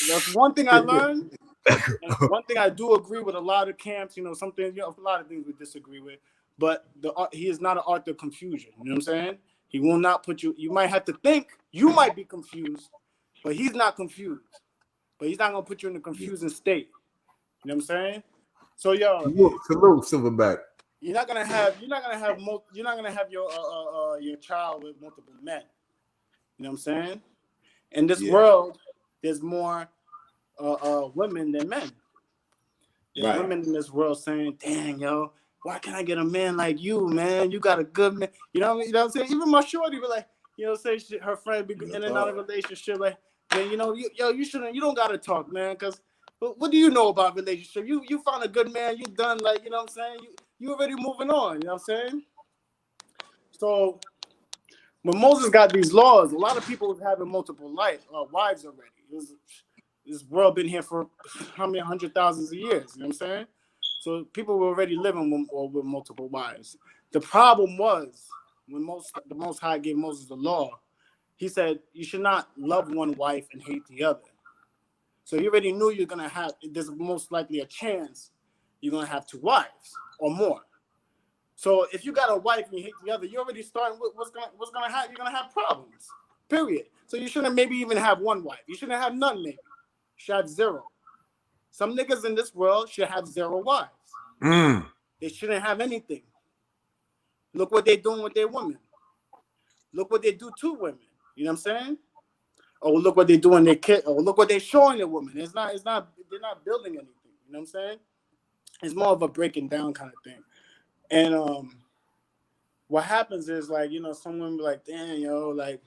That's one thing I learned. And one thing I do agree with a lot of camps. Something. A lot of things we disagree with. But he is not an author of confusion. You know what I'm saying? He will not put you. You might have to think you might be confused, but he's not confused. But he's not gonna put you in a confusing state. You know what I'm saying? So salute Silverback. You're not gonna have your child with multiple men. You know what I'm saying? In this world, there's more women than men. There's women in this world saying, "Dang, yo, why can't I get a man like you, man? You got a good man." You know what I'm saying? Even my shorty be like, say shit, her friend be in and out of relationship, like, man, you shouldn't. You don't gotta talk, man, because what do you know about relationship? You found a good man, you done, like, you know what I'm saying? You already moving on, you know what I'm saying? So when Moses got these laws, a lot of people was having multiple wives already. This world been here for how many 100,000 of years, you know what I'm saying? So people were already living with multiple wives. The problem was when the Most High gave Moses the law, he said you should not love one wife and hate the other. So you already knew you're gonna have. There's most likely a chance you're gonna have two wives or more. So if you got a wife and you hate the other, you're already starting with what's gonna happen. You're gonna have problems. Period. So you shouldn't maybe even have one wife. You shouldn't have none. Maybe you should have zero. Some niggas in this world should have 0 wives. They shouldn't have anything. Look what they're doing with their women. Look what they do to women. You know what I'm saying? Oh, look what they do in their kid. Oh, look what they're showing the woman. They're not building anything. You know what I'm saying? It's more of a breaking down kind of thing. And what happens is, like, some women be like, damn, like,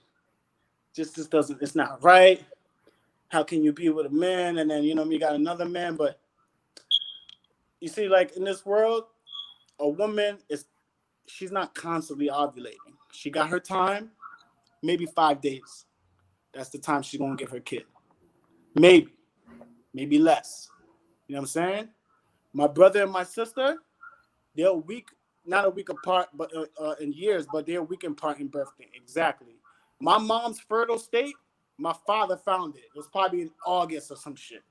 this doesn't, it's not right. How can you be with a man and then, you got another man? But you see, like, in this world, a woman she's not constantly ovulating. She got her time, maybe 5 days. That's the time she's gonna give her kid. Maybe less. You know what I'm saying? My brother and my sister, they're not a week apart, but in years, but they're a week apart in birthday. Exactly. My mom's fertile state, my father found it. It was probably in August or some shit.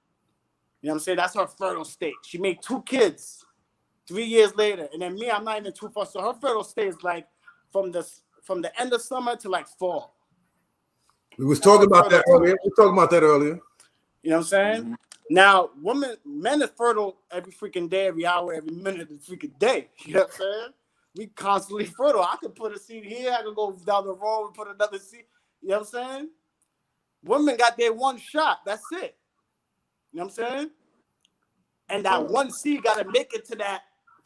You know what I'm saying? That's her fertile state. She made 2 kids 3 years later. And then me, I'm not even too far. So her fertile state is like from the end of summer to like fall. We was talking about that earlier. We were talking about that earlier. You know what I'm saying? Mm-hmm. Now, men are fertile every freaking day, every hour, every minute of the freaking day. You know what I'm saying? We constantly fertile. I could put a seed here. I could go down the road and put another seed. You know what I'm saying? Women got their one shot. That's it. You know what I'm saying? And that one seed got to make it to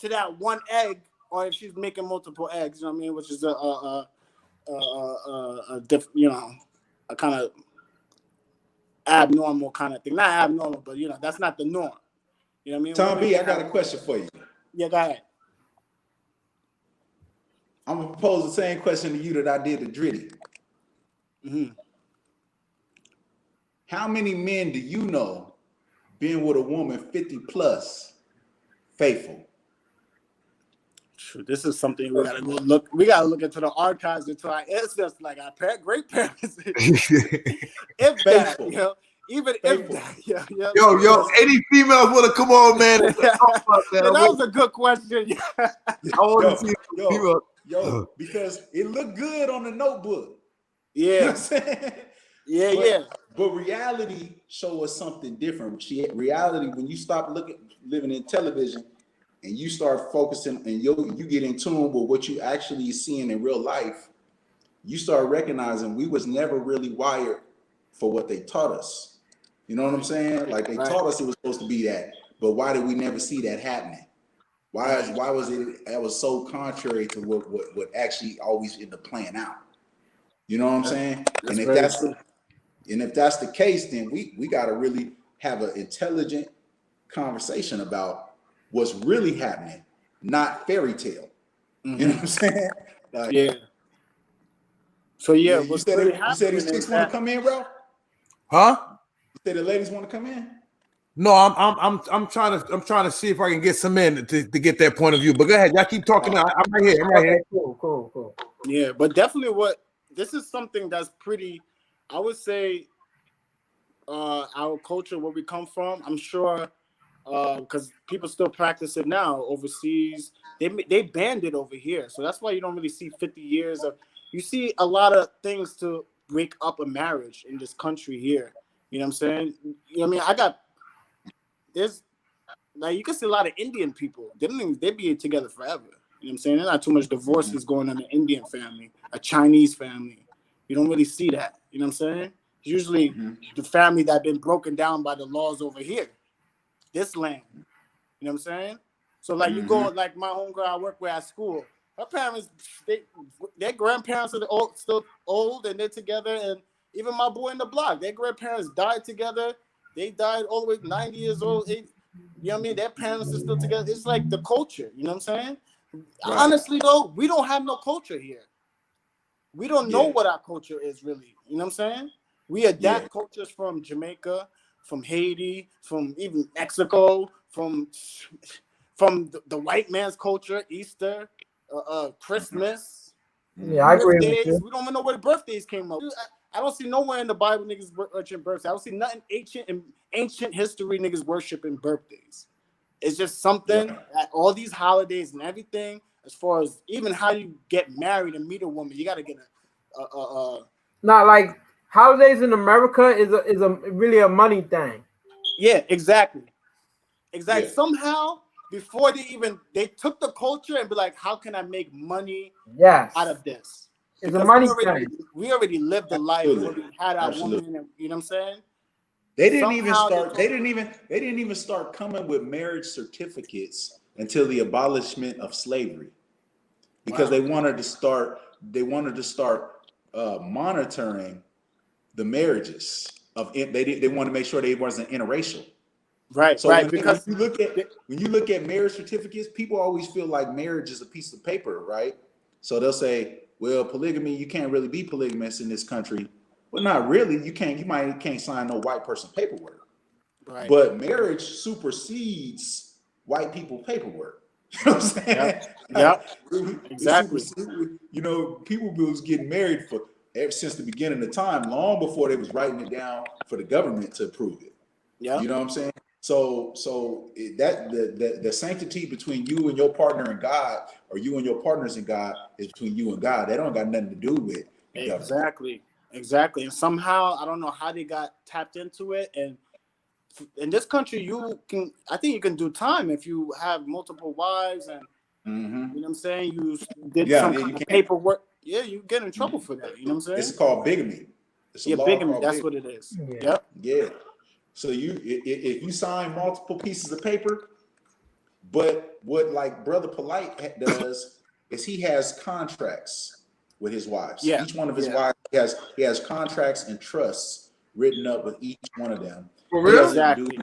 that one egg, or if she's making multiple eggs, you know what I mean? Which is a kind of abnormal kind of thing. Not abnormal, but that's not the norm. You know what I mean? Tom B, I got a question for you. Yeah, go ahead. I'm gonna propose the same question to you that I did to Dritty. Mm-hmm. How many men do you know being with a woman 50 plus faithful? True. This is something we gotta go look. We gotta look into the archives into our ancestors, like our great parents. If faithful. that, even faithful. If that, Yo, any females want to come on, man? That was a good question. Yo, because it looked good on the notebook. Yeah. You know what I'm saying? Yeah. But reality show us something different. Reality, when you stop living in television and you start focusing and you get in tune with what you actually seeing in real life, you start recognizing we was never really wired for what they taught us. You know what I'm saying? Like they taught us it was supposed to be that, but why did we never see that happening? Why was it that was so contrary to what actually always ended up playing out? You know what I'm saying? And if that's the case, then we got to really have an intelligent conversation about what's really happening, not fairy tale. Mm-hmm. You know what I'm saying? Like, yeah. So you said these chicks want to come in, bro? Huh? You said the ladies want to come in? No, I'm trying to see if I can get some in to get their point of view. But go ahead, y'all keep talking. I'm right here. Okay, cool. Yeah, but definitely this is something that's pretty, I would say, our culture, where we come from, I'm sure, because people still practice it now overseas. They banned it over here, so that's why you don't really see 50 years of. You see a lot of things to break up a marriage in this country here. You know what I'm saying? You know what I mean? There's like you can see a lot of Indian people. They be together forever. You know what I'm saying? There's not too much divorces going on in an Indian family, a Chinese family. You don't really see that. You know what I'm saying? It's usually the family that been broken down by the laws over here, this land. You know what I'm saying? So like you go like my homegirl I work with at school. Her parents, their grandparents are still old and they're together. And even my boy in the block, their grandparents died together. They died all the way 90 years old. You know what I mean? Their parents are still together. It's like the culture. You know what I'm saying? Right. Honestly, though, we don't have no culture here. We don't know what our culture is really. You know what I'm saying? We adapt cultures from Jamaica, from Haiti, from even Mexico, from the white man's culture, Easter, Christmas. Yeah, I agree with you. We don't even know where the birthdays came up. I don't see nowhere in the Bible niggas worshiping birthdays. I don't see nothing ancient history niggas worshiping birthdays. It's just something that all these holidays and everything, as far as even how you get married and meet a woman, you got to get not like holidays in America is really a money thing. Yeah, exactly. Yeah. Somehow before they took the culture and be like, how can I make money out of this? It's a money thing. We already lived the life where we had our woman, and, you know what I'm saying? They didn't even start coming with marriage certificates until the abolishment of slavery, because they wanted to start monitoring the marriages of it. They want to make sure they wasn't interracial. Right. So when you look at marriage certificates, people always feel like marriage is a piece of paper, right? So they'll say, well, polygamy, you can't really be polygamous in this country. Well, not really. You can't sign no white person paperwork. Right. But marriage supersedes white people paperwork. You know what I'm saying? Yep. Exactly. You know, people was getting married ever since the beginning of time, long before they was writing it down for the government to approve it. Yeah. You know what I'm saying? So that the sanctity between you and your partner and God, or you and your partners and God, is between you and God. That don't got nothing to do with the government. Exactly. And somehow I don't know how they got tapped into it. And in this country, I think you can do time if you have multiple wives, and you know what I'm saying, you did some kind of paperwork. Yeah, you get in trouble for that. You know what I'm saying? It's called bigamy. It's a law bigamy. called That's bigamy. what it is. Yeah. Yep. Yeah. So if you sign multiple pieces of paper, but what like Brother Polite does is he has contracts with his wives. Yeah. Each one of his wives he has contracts and trusts written up with each one of them. For real? Exactly.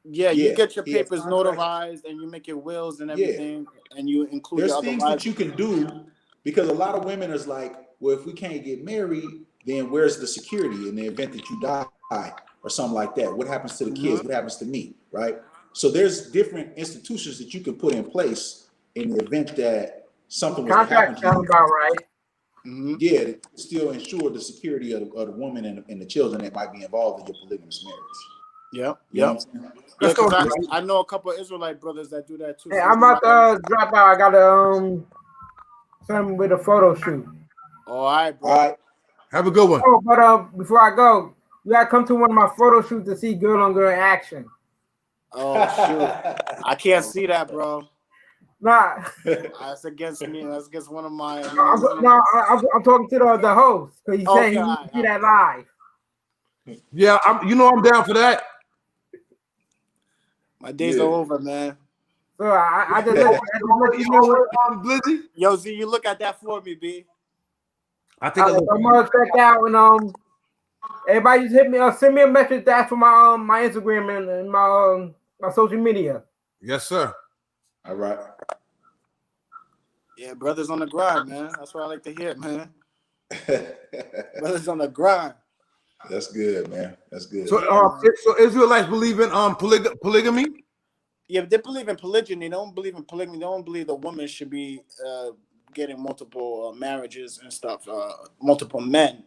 Yeah, you get your he has papers notarized and you make your wills and everything, and you include There's your other things wives. that you can do, because a lot of women is like, well, if we can't get married, then where's the security in the event that you die or something like that? What happens to the kids? What happens to me, right? So there's different institutions that you can put in place in the event that something was to happen to you. Sound about right. Yeah, to still ensure the security of the woman and the children that might be involved in your polygamous marriage. Yep. You know what I'm saying? Yeah, because I know a couple of Israelite brothers that do that too. Hey, I'm about to drop out. I got a something with a photo shoot. All right, bro. All right. Have a good one. Oh, but before I go, you gotta come to one of my photo shoots to see girl on girl action. Oh shoot, I can't see that, bro. Nah, that's against me. That's against one of my. I'm talking to the host, because he said he would see that live. Yeah, I'm down for that. My days are over, man. So I just let you know what, Blizzy. Yo, Z, you look at that for me, B. I think I'm gonna check out, and everybody just hit me, send me a message to ask for my Instagram and my social media. Yes, sir. All right. Yeah, brothers on the grind, man. That's what I like to hear, man. Brothers on the grind. That's good, man. That's good. So Israelites believe in polygamy? Yeah, they believe in polygyny. They don't believe in polygamy. They don't believe the woman should be getting multiple marriages and stuff, multiple men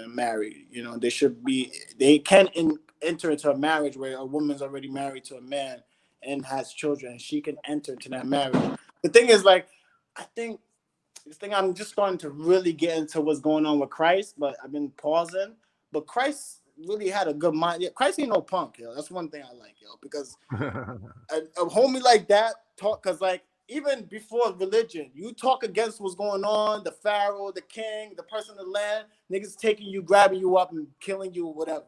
married. You know, they can enter into a marriage where a woman's already married to a man and has children. She can enter into that marriage. The thing is, like, I think I'm just starting to really get into what's going on with Christ, but I've been pausing. But Christ really had a good mind. Yeah, Christ ain't no punk, yo. That's one thing I like, yo, because a homie like that talk, because like even before religion, you talk against what's going on, the pharaoh, the king, the person in the land, niggas taking you, grabbing you up and killing you or whatever.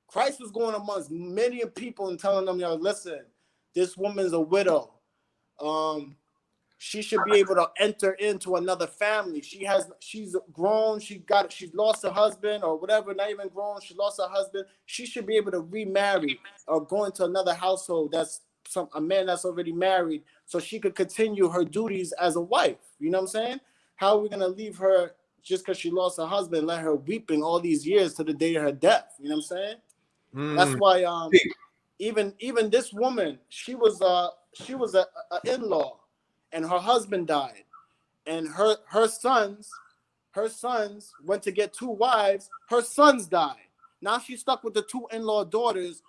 Christ was going amongst many people and telling them, yo, listen, this woman's a widow. She should be able to enter into another family. She's grown. She's lost her husband or whatever. Not even grown. She lost her husband. She should be able to remarry or go into another household that's a man that's already married, so she could continue her duties as a wife. You know what I'm saying? How are we gonna leave her just because she lost her husband, let her weeping all these years to the day of her death? You know what I'm saying? That's why even this woman, she was a in-law. And her husband died, and her sons went to get 2 wives. Her sons died. Now she's stuck with the 2 in-law daughters,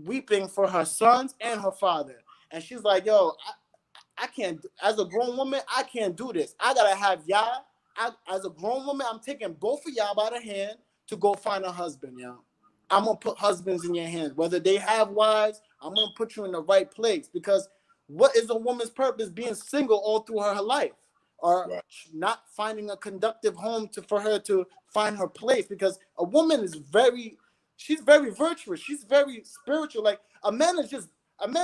weeping for her sons and her father. And she's like, "Yo, I can't. As a grown woman, I can't do this. I gotta have y'all. As a grown woman, I'm taking both of y'all by the hand to go find a husband, yo. I'm gonna put husbands in your hands. Whether they have wives, I'm gonna put you in the right place, because." What is a woman's purpose being single all through her life, or not finding a conductive home for her to find her place? Because a woman she's very virtuous. She's very spiritual. Like a man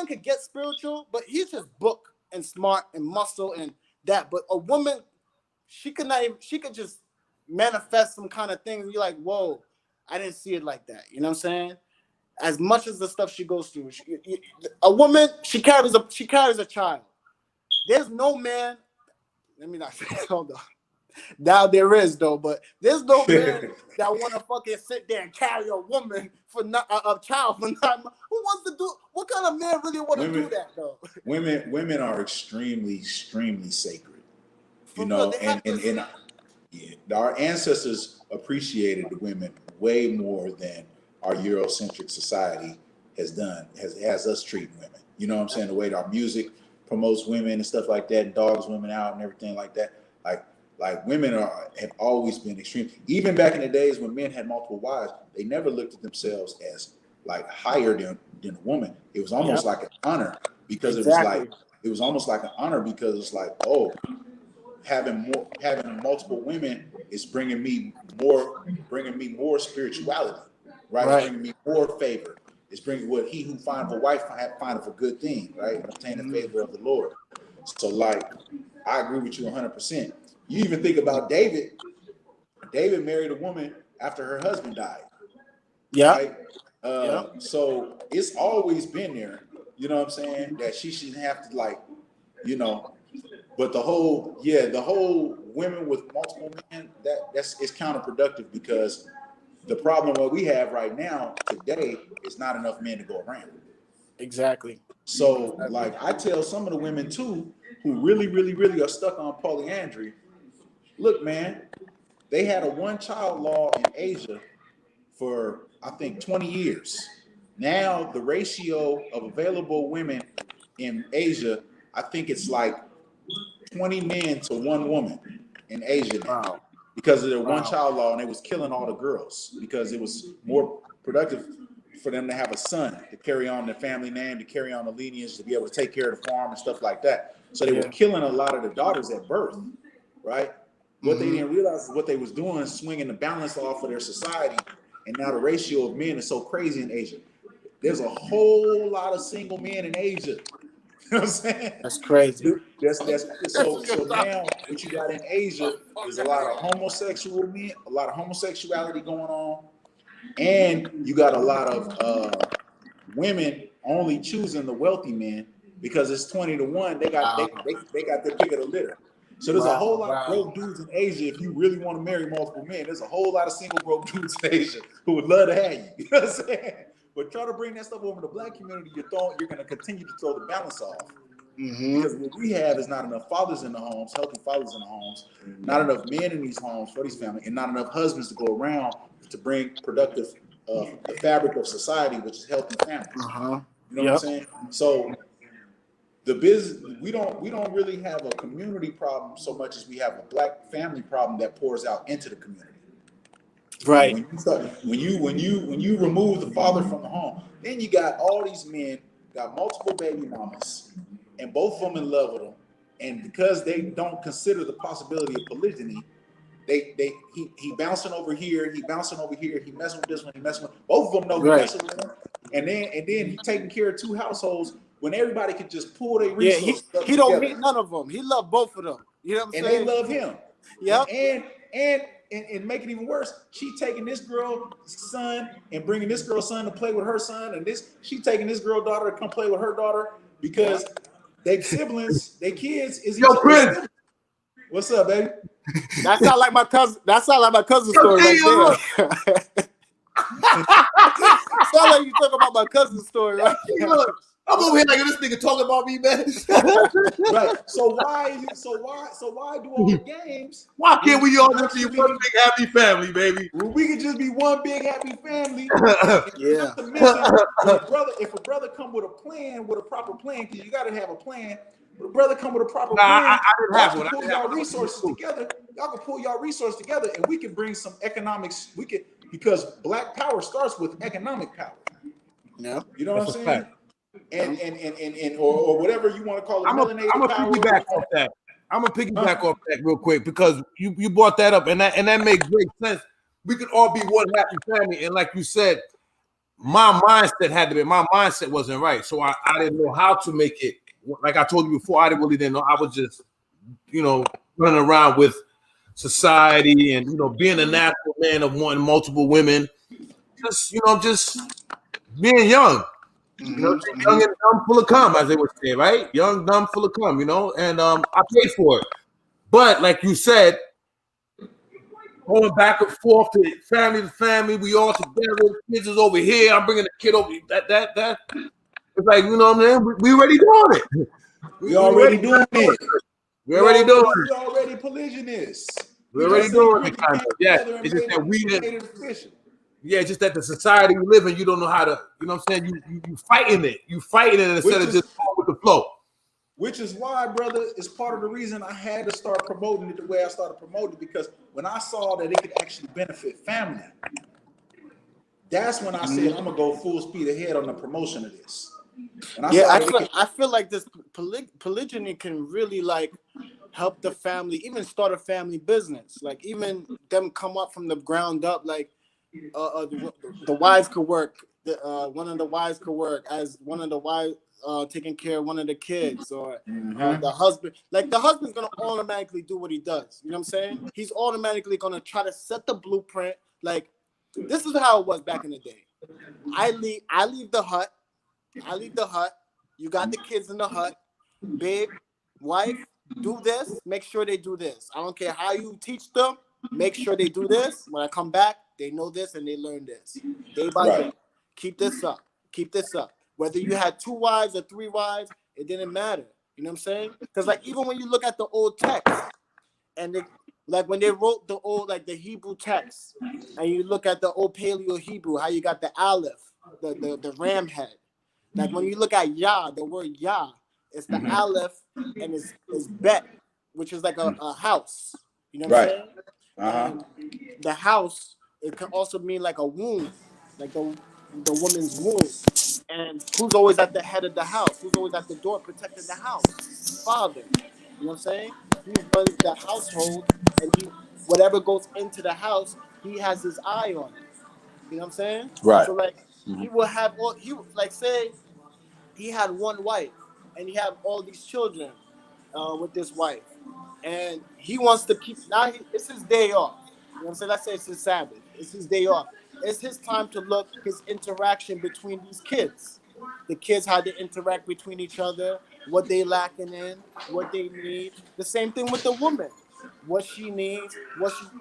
could get spiritual, but he's just book and smart and muscle and that. But a woman, she could just manifest some kind of thing. And you're like, whoa, I didn't see it like that. You know what I'm saying? As much as the stuff she goes through, a woman, she carries a child. There's no man. Let me not say, hold on. Now there is though, but there's no man that want to fucking sit there and carry a woman for a child for 9 months. Who wants to do? What kind of man really want to do that though? Women are extremely sacred. You know, and our ancestors appreciated the women way more than our Eurocentric society has us treating women. You know what I'm saying? The way that our music promotes women and stuff like that, and dogs women out and everything like that. Like women have always been extreme. Even back in the days when men had multiple wives, they never looked at themselves as like higher than a woman. It was almost like an honor because it was almost like an honor because it's like, oh, having multiple women is bringing me more spirituality, right? It's bringing me more favor. It's bringing what he who finds a wife findeth a good thing, right? And obtain the favor of the Lord. So like, I agree with you 100%. You even think about David. David married a woman after her husband died. Yeah. Right? So it's always been there. You know what I'm saying? That she shouldn't have to like, you know. But the whole women with multiple men, that's counterproductive because the problem that we have right now today is not enough men to go around. Exactly. So like I tell some of the women too who really, really, really are stuck on polyandry, look, man, they had a one-child law in Asia for I think 20 years. Now the ratio of available women in Asia, I think it's like 20 men to 1 woman in Asia now because of their one-child law, and they was killing all the girls because it was more productive for them to have a son to carry on their family name, to carry on the lineage, to be able to take care of the farm and stuff like that. So they were killing a lot of the daughters at birth, right? What they didn't realize is what they was doing is swinging the balance off of their society, and now the ratio of men is so crazy in Asia. There's a whole lot of single men in Asia. You know what I'm saying? That's crazy. So now what you got in Asia is a lot of homosexual men, a lot of homosexuality going on, and you got a lot of women only choosing the wealthy men because it's 20 to 1. They got their pick of the litter. So there's a whole lot of broke dudes in Asia. If you really want to marry multiple men, there's a whole lot of single broke dudes in Asia who would love to have you. You know what I'm saying? But try to bring that stuff over to the black community, you're going to continue to throw the balance off. Because what we have is not enough fathers in the homes, healthy fathers in the homes, not enough men in these homes for these families, and not enough husbands to go around to bring productive, the fabric of society, which is healthy families. You know what I'm saying? So the business, we don't really have a community problem so much as we have a black family problem that pours out into the community. Right. When you remove the father from the home, then you got all these men got multiple baby mamas, and both of them in love with them, and because they don't consider the possibility of polygyny, he bouncing over here, he bouncing over here, he messing with this one, he messing with both of them know he messing with them, and then he taking care of 2 households when everybody could just pull their resources. He don't hate none of them. He love both of them. You know what I'm saying? And they love him. Yeah. And make it even worse, she taking this girl's son and bringing this girl's son to play with her son, and she taking this girl daughter to come play with her daughter because they siblings, they kids is each other's siblings. What's up, baby? That sound like my cousin. That sound like my cousin's story right there. Sound like you talk about my cousin's story right there. I'm over here like this nigga talking about me, man. Right. So why do all the games? Why can't we all just be one big happy family, baby? Well, we could just be one big happy family. Yeah. If a brother come with a plan, with a proper plan, because you got to have a plan. But a brother come with a proper plan. I didn't have one. Pull y'all resources together. Y'all can pull y'all resources together, and we can bring some economics. Because black power starts with economic power. Yeah. You know what I'm saying? And or whatever you want to call it. I'm gonna piggyback off that. I'm gonna piggyback off that real quick because you brought that up and that makes great sense. We could all be one happy family, and like you said, my mindset wasn't right, so I didn't know how to make it. Like I told you before, I really didn't know. I was just running around with society and being a natural man of wanting multiple women, just being young. Young and dumb, full of cum, as they would say, right? Young, dumb, full of cum, and I paid for it. But like you said, going back and forth to family, we all together. Kids is over here. I'm bringing the kid over. That. It's like what I'm saying. We already doing it. We already doing it. We already doing it. We already polygamous. We're already doing it. Yeah, it's just that we didn't. Yeah, just that the society we live in, you don't know how to, you know what I'm saying? You fighting it. You fighting it instead of just going with the flow. Which is why, brother, is part of the reason I had to start promoting it the way I started promoting it, because when I saw that it could actually benefit family, that's when I said I'm gonna go full speed ahead on the promotion of this. When I feel like this polygyny can really like help the family, even start a family business. Like even them come up from the ground up. Like the wives could work. One of the wives could work as one of the wives taking care of one of the kids, or the husband. Like the husband's gonna automatically do what he does. You know what I'm saying? He's automatically gonna try to set the blueprint. Like this is how it was back in the day. I leave the hut. You got the kids in the hut. Babe, wife, do this. Make sure they do this. I don't care how you teach them. Make sure they do this. When I come back, they know this and they learn this. Day by day. Keep this up. Keep this up. Whether you had 2 wives or 3 wives, it didn't matter. You know what I'm saying? Because like even when you look at the old text, and like when they wrote the old, like the Hebrew text, and you look at the old Paleo Hebrew, how you got the Aleph, the ram head. Like when you look at Yah, the word Yah, it's the Aleph and it's Bet, which is like a house. You know what I'm saying? And the house, it can also mean like a womb, like the woman's womb. And who's always at the head of the house? Who's always at the door protecting the house? Father. You know what I'm saying? He runs the household, and whatever goes into the house, he has his eye on it. You know what I'm saying? Right. So like he will have say he had 1 wife and he have all these children with this wife, and he wants to keep it's his day off. You know what I'm saying? Let's say it's his Sabbath. It's his day off. It's his time to look his interaction between these kids. The kids, how they interact between each other, what they lacking in, what they need. The same thing with the woman. What she needs,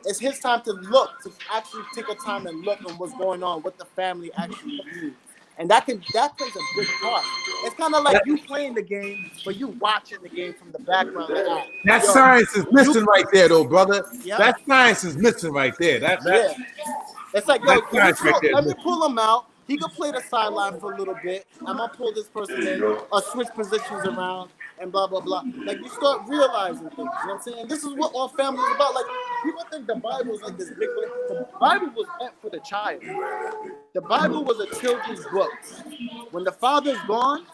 it's his time to look, to actually take a time and look on what's going on, what the family actually needs. And that plays a big part. It's kind of like you playing the game, but you watching the game from the background. Like, that science is missing right there, though, brother. Yeah. That science is missing right there. Yeah. It's like, yo, let me pull him out. He could play the sideline for a little bit. I'm gonna pull this person in, or switch positions around, and blah blah blah. Like you start realizing things. You know what I'm saying? This is what all family is about. Like people think the Bible is like this big. The Bible was meant for the child. The Bible was a children's book. When the father's gone,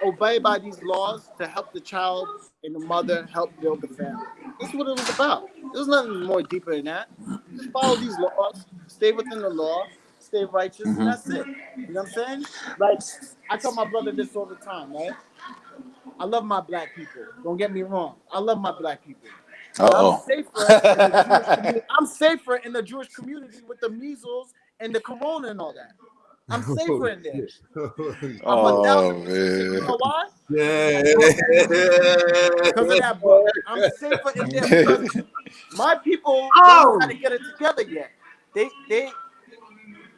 obey by these laws to help the child and the mother help build the family. This is what it was about. There's nothing more deeper than that. Just follow these laws, stay within the law, stay righteous, and that's it. You know what I'm saying? Like, I tell my brother this all the time, right? I love my black people. Don't get me wrong. I love my black people. I'm safer in the Jewish community with the measles and the corona and all that. I'm safer in there. Man. You know why? Yeah. Because of that book. I'm safer in there because my people don't know how to get it together yet.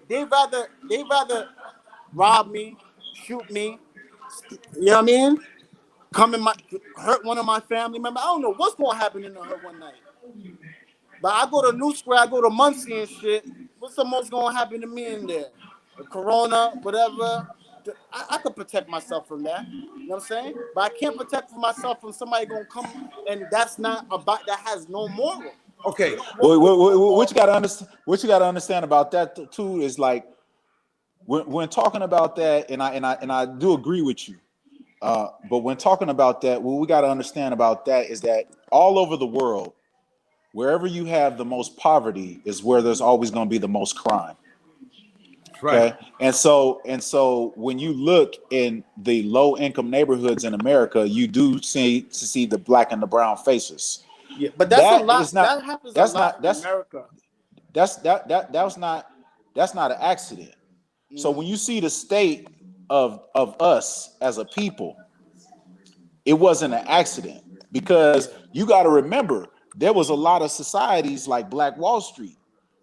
They rather rob me, shoot me. You know what I mean? Hurt one of my family members. I don't know what's gonna happen in the hood one night. But I go to New Square, I go to Muncie and shit. What's the most gonna happen to me in there? The corona, whatever. I could protect myself from that. You know what I'm saying? But I can't protect myself from somebody gonna come, and that's not about, that has no moral. Okay. What you gotta understand about that too is like when talking about that, and I do agree with you. But when talking about that, what we got to understand about that is that all over the world, wherever you have the most poverty is where there's always going to be the most crime. Right. Okay? And so when you look in the low income neighborhoods in America, you do see the black and the brown faces. Yeah, but that's a lot. That happens a lot in America. That's not an accident. So when you see the state of us as a people, it wasn't an accident, because you got to remember there was a lot of societies like Black Wall Street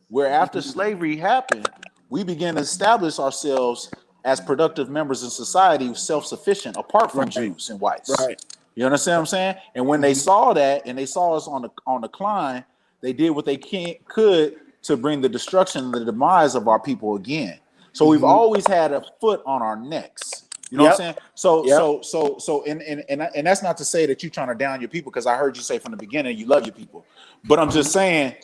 where after slavery happened, we began to establish ourselves as productive members in society, self-sufficient, apart from Jews and whites. Right. You understand what I'm saying? And when they saw that and they saw us on the decline, they did what they could to bring the destruction and the demise of our people again. So we've always had a foot on our necks. You know what I'm saying? So, and that's not to say that you're trying to down your people, because I heard you say from the beginning you love your people. But I'm just saying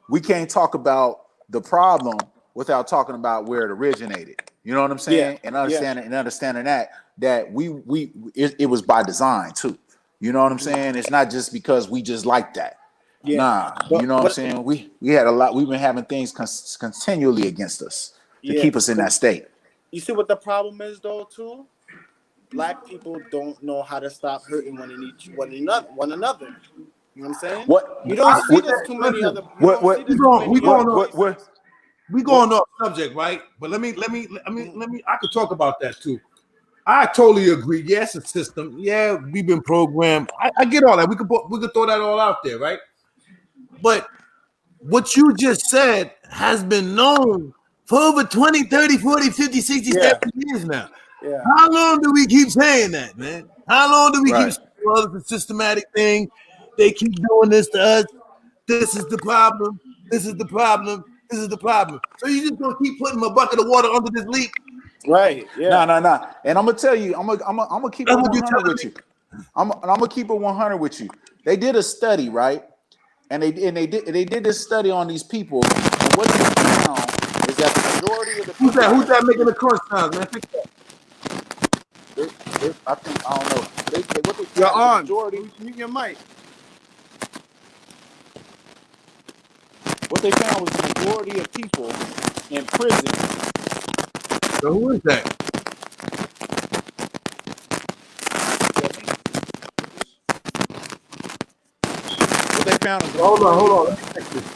we can't talk about the problem without talking about where it originated. You know what I'm saying? And understanding that it was by design too. You know what I'm saying? It's not just because we just like that. Nah, you know what I'm saying? We had a lot. We've been having things continually against us to keep us in that state. You see what the problem is, though, too? Black people don't know how to stop hurting one another. You know what I'm saying? What You don't see this too many other. We going off subject, right? But let me. I could talk about that too. I totally agree. Yes, a system. Yeah, we've been programmed. I get all that. We could throw that all out there, right? But what you just said has been known for over 20, 30, 40, 50, 60, 70 years now. Yeah. How long do we keep saying that, man? How long do we keep saying, well, it's a systematic thing? They keep doing this to us. This is the problem. This is the problem. This is the problem. So you just gonna keep putting a bucket of water under this leak? Right. Yeah. No. And I'm gonna tell you, I'm gonna keep it 100 with you. I'm gonna keep it 100 with you. They did a study, right? And they did this study on these people. And what they found is that the majority of the people who's that making the crunch sounds, man? I don't know. What they found Your arm. majority. Mute your mic. What they found was the majority of people in prison. So who is that? What they found is hold on. Let me check this.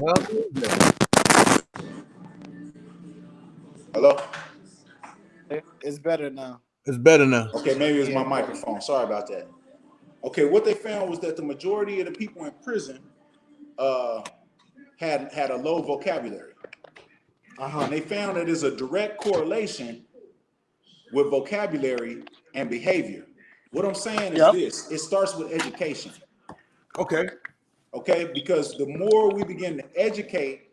Who is that? Hello? It's better now. It's better now. Okay, maybe it's my microphone. Sorry about that. Okay, what they found was that the majority of the people in prison had a low vocabulary. And they found that there's a direct correlation with vocabulary and behavior. What I'm saying is this: it starts with education. Okay, because the more we begin to educate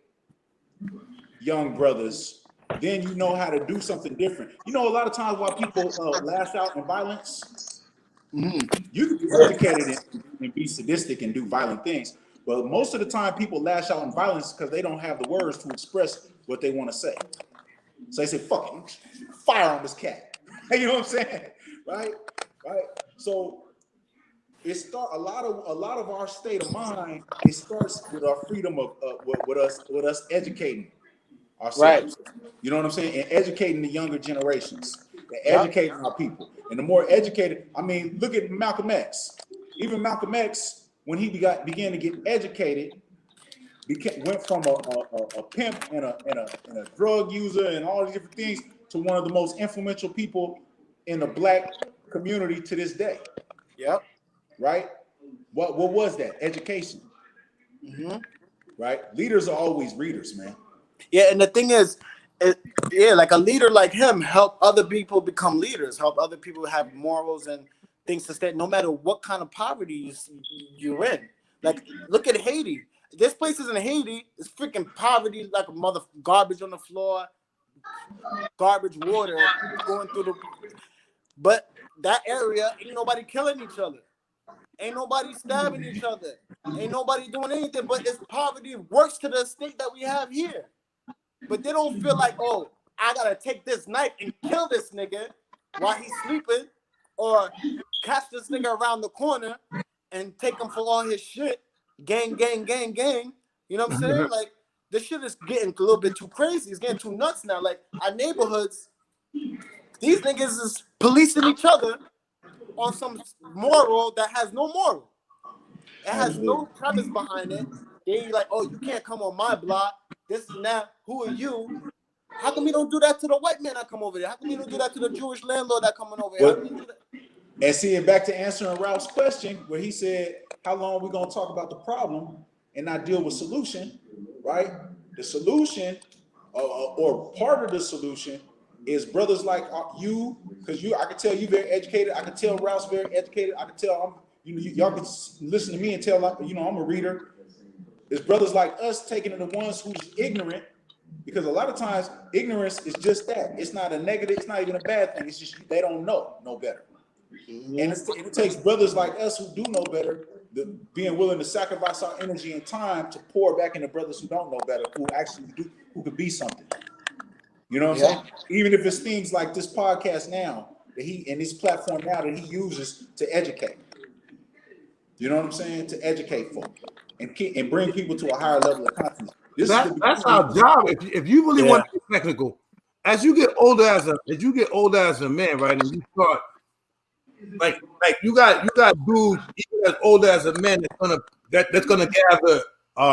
young brothers, then you know how to do something different. You know, a lot of times why people lash out in violence, you can be educated and be sadistic and do violent things, but most of the time people lash out in violence because they don't have the words to express what they want to say. So they say, "Fuck it, fire on this cat." You know what I'm saying, right? So it a lot of our state of mind. It starts with our freedom of with us educating ourselves. Right. You know what I'm saying? And educating the younger generations, and educating our people. And the more educated, I mean, look at Malcolm X. Even Malcolm X, when he began to get educated, went from a pimp and a drug user and all these different things to one of the most influential people in the Black community to this day. Yep. Right? What was that? Education. Right? Leaders are always readers, man. Yeah, and the thing is, like a leader like him help other people become leaders, help other people have morals and things to stand, no matter what kind of poverty you're in. Like, look at Haiti. There's places in Haiti, it's freaking poverty, like a garbage on the floor, garbage water going through the. But that area, ain't nobody killing each other. Ain't nobody stabbing each other. Ain't nobody doing anything, but it's poverty works to the state that we have here. But they don't feel like, oh, I gotta take this knife and kill this nigga while he's sleeping, or catch this nigga around the corner and take him for all his shit. Gang. You know what I'm saying? Like, this shit is getting a little bit too crazy. It's getting too nuts now. Like, our neighborhoods, these niggas is policing each other on some moral that has no moral. It has no premise behind it. They like, oh, you can't come on my block. This and that. Who are you? How come we don't do that to the white man that come over there? How come we don't do that to the Jewish landlord that coming over here? How come we do that? And seeing back to answering Ralph's question, where he said, how long are we going to talk about the problem and not deal with solution, right? The solution, or part of the solution, is brothers like you, because I can tell you very educated. I can tell Ralph's very educated. I can tell y'all can listen to me and tell, I'm a reader. It's brothers like us taking to the ones who's ignorant, because a lot of times ignorance is just that. It's not a negative. It's not even a bad thing. It's just they don't know no better. And it takes brothers like us who do know better, being willing to sacrifice our energy and time to pour back into brothers who don't know better, who actually do, who could be something. You know what I'm saying? Even if it's things like this podcast now that he and this platform now that he uses to educate. You know what I'm saying? To educate folk and bring people to a higher level of consciousness. That's our job. If you really want to be technical, as you get older as a man, right, and you start like you got dudes even as old as a man that's gonna gather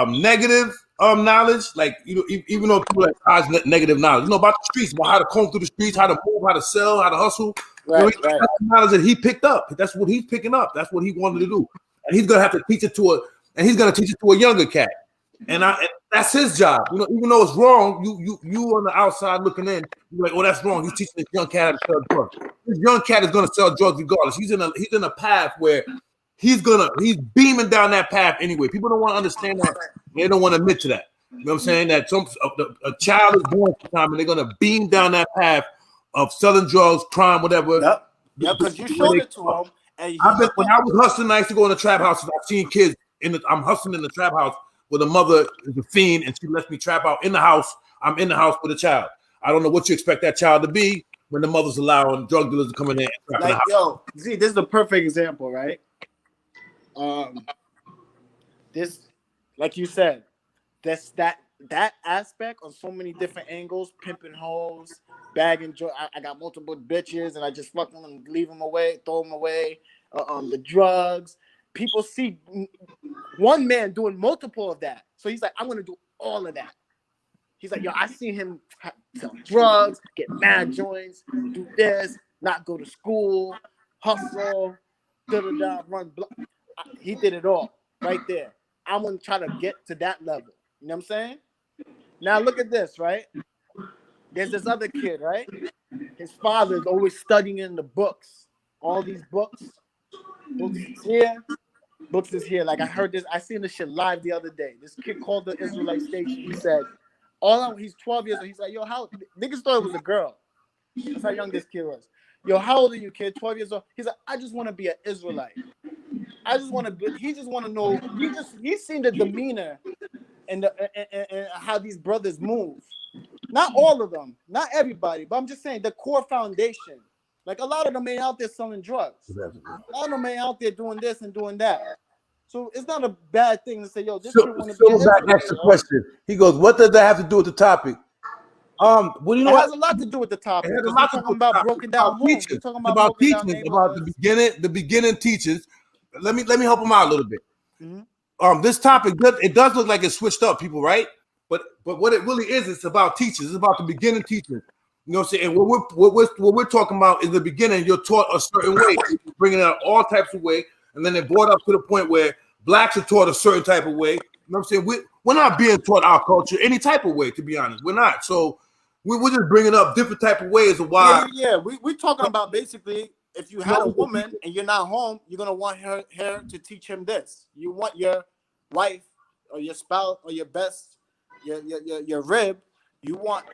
negative knowledge, like even though people have negative knowledge, about the streets, about how to comb through the streets, how to move, how to sell, how to hustle. That's the knowledge that he picked up. That's what he's picking up. That's what he wanted to do, and he's gonna have to teach it to a younger cat. And that's his job. Even though it's wrong, you on the outside looking in, you're like, oh, that's wrong. He's teaching this young cat how to sell drugs. This young cat is gonna sell drugs regardless. He's in a path where he's beaming down that path anyway. People don't want to understand that. They don't want to admit to that. You know what I'm saying? That a child is born sometime and they're gonna beam down that path of selling drugs, crime, whatever. Yeah, because you showed it to him. And when I was hustling, I used to go in the trap house. I've seen kids I'm hustling in the trap house where the mother is a fiend and she lets me trap out in the house. I'm in the house with a child. I don't know what you expect that child to be when the mother's allowing drug dealers to come in there and trap in the house. See, this is the perfect example, right? This, like you said, that aspect on so many different angles, pimping hoes, bagging joy. I got multiple bitches and I just fuck them and leave them away, throw them away. The drugs. People see one man doing multiple of that. So he's like, I'm going to do all of that. He's like, yo, I seen him sell drugs, get mad joints, do this, not go to school, hustle, run. He did it all right there. I'm going to try to get to that level. You know what I'm saying? Now look at this, right? There's this other kid, right? His father is always studying in the books. All these books. Books is here. Books is here. Like I heard this. I seen this shit live the other day. This kid called the Israelite station. He said, he's 12 years old. He's like, yo, how niggas thought it was a girl. That's how young this kid was. Yo, how old are you, kid? 12 years old. He's like, I just want to be an Israelite. I just want to be, he just want to know. He's seen the demeanor and how these brothers move. Not all of them, not everybody, but I'm just saying the core foundation. Like a lot of them ain't out there selling drugs. A lot of them ain't out there doing this and doing that. So it's not a bad thing to say, yo, this kid want to be an Israelite. Asked the question. He goes, what does that have to do with the topic? Well, you know it has a lot to do with the topic. We're talking about broken down homes. We're talking about teachers, about the beginning teachers. Let me help them out a little bit. Mm-hmm. This topic, it does look like it's switched up, people, right? But what it really is, it's about teachers. It's about the beginning teachers. You know what I'm saying? And what we're talking about is the beginning. You're taught a certain way, bringing out all types of way, and then they brought up to the point where blacks are taught a certain type of way. You know what I'm saying? We're not being taught our culture any type of way, to be honest. We're not. So we're just bringing up different type of ways of why. Yeah. We're talking about basically if you had a woman and you're not home, you're gonna want her to teach him this. You want your wife or your spouse or your best, your rib. You want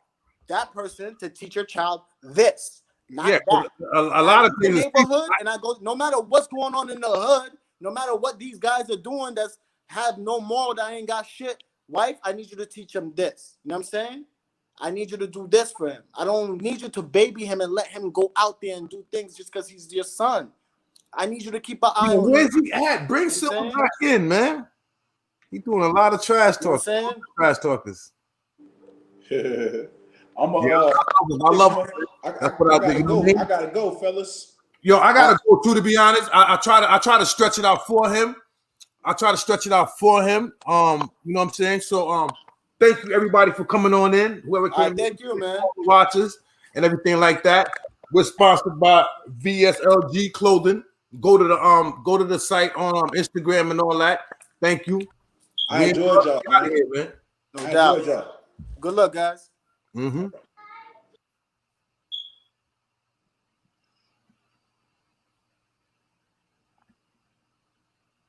that person to teach your child this, not that. A lot of things. Neighborhood, and I go, no matter what's going on in the hood, no matter what these guys are doing, that's have no moral, that ain't got shit. Wife, I need you to teach him this. You know what I'm saying? I need you to do this for him. I don't need you to baby him and let him go out there and do things just because he's your son. I need you to keep an eye on him. Where's he at? Bring someone back in, man. He's doing a lot of trash talk. Trash talkers. I love it. I gotta go, fellas. Yo, I gotta go too. To be honest, I try to stretch it out for him. You know what I'm saying? So thank you everybody for coming on in. Whoever came, thank you, man. Watches and everything like that. We're sponsored by VSLG Clothing. Go to the site on Instagram and all that. Thank you. I enjoyed y'all. No doubt. Good luck, guys. Mm-hmm.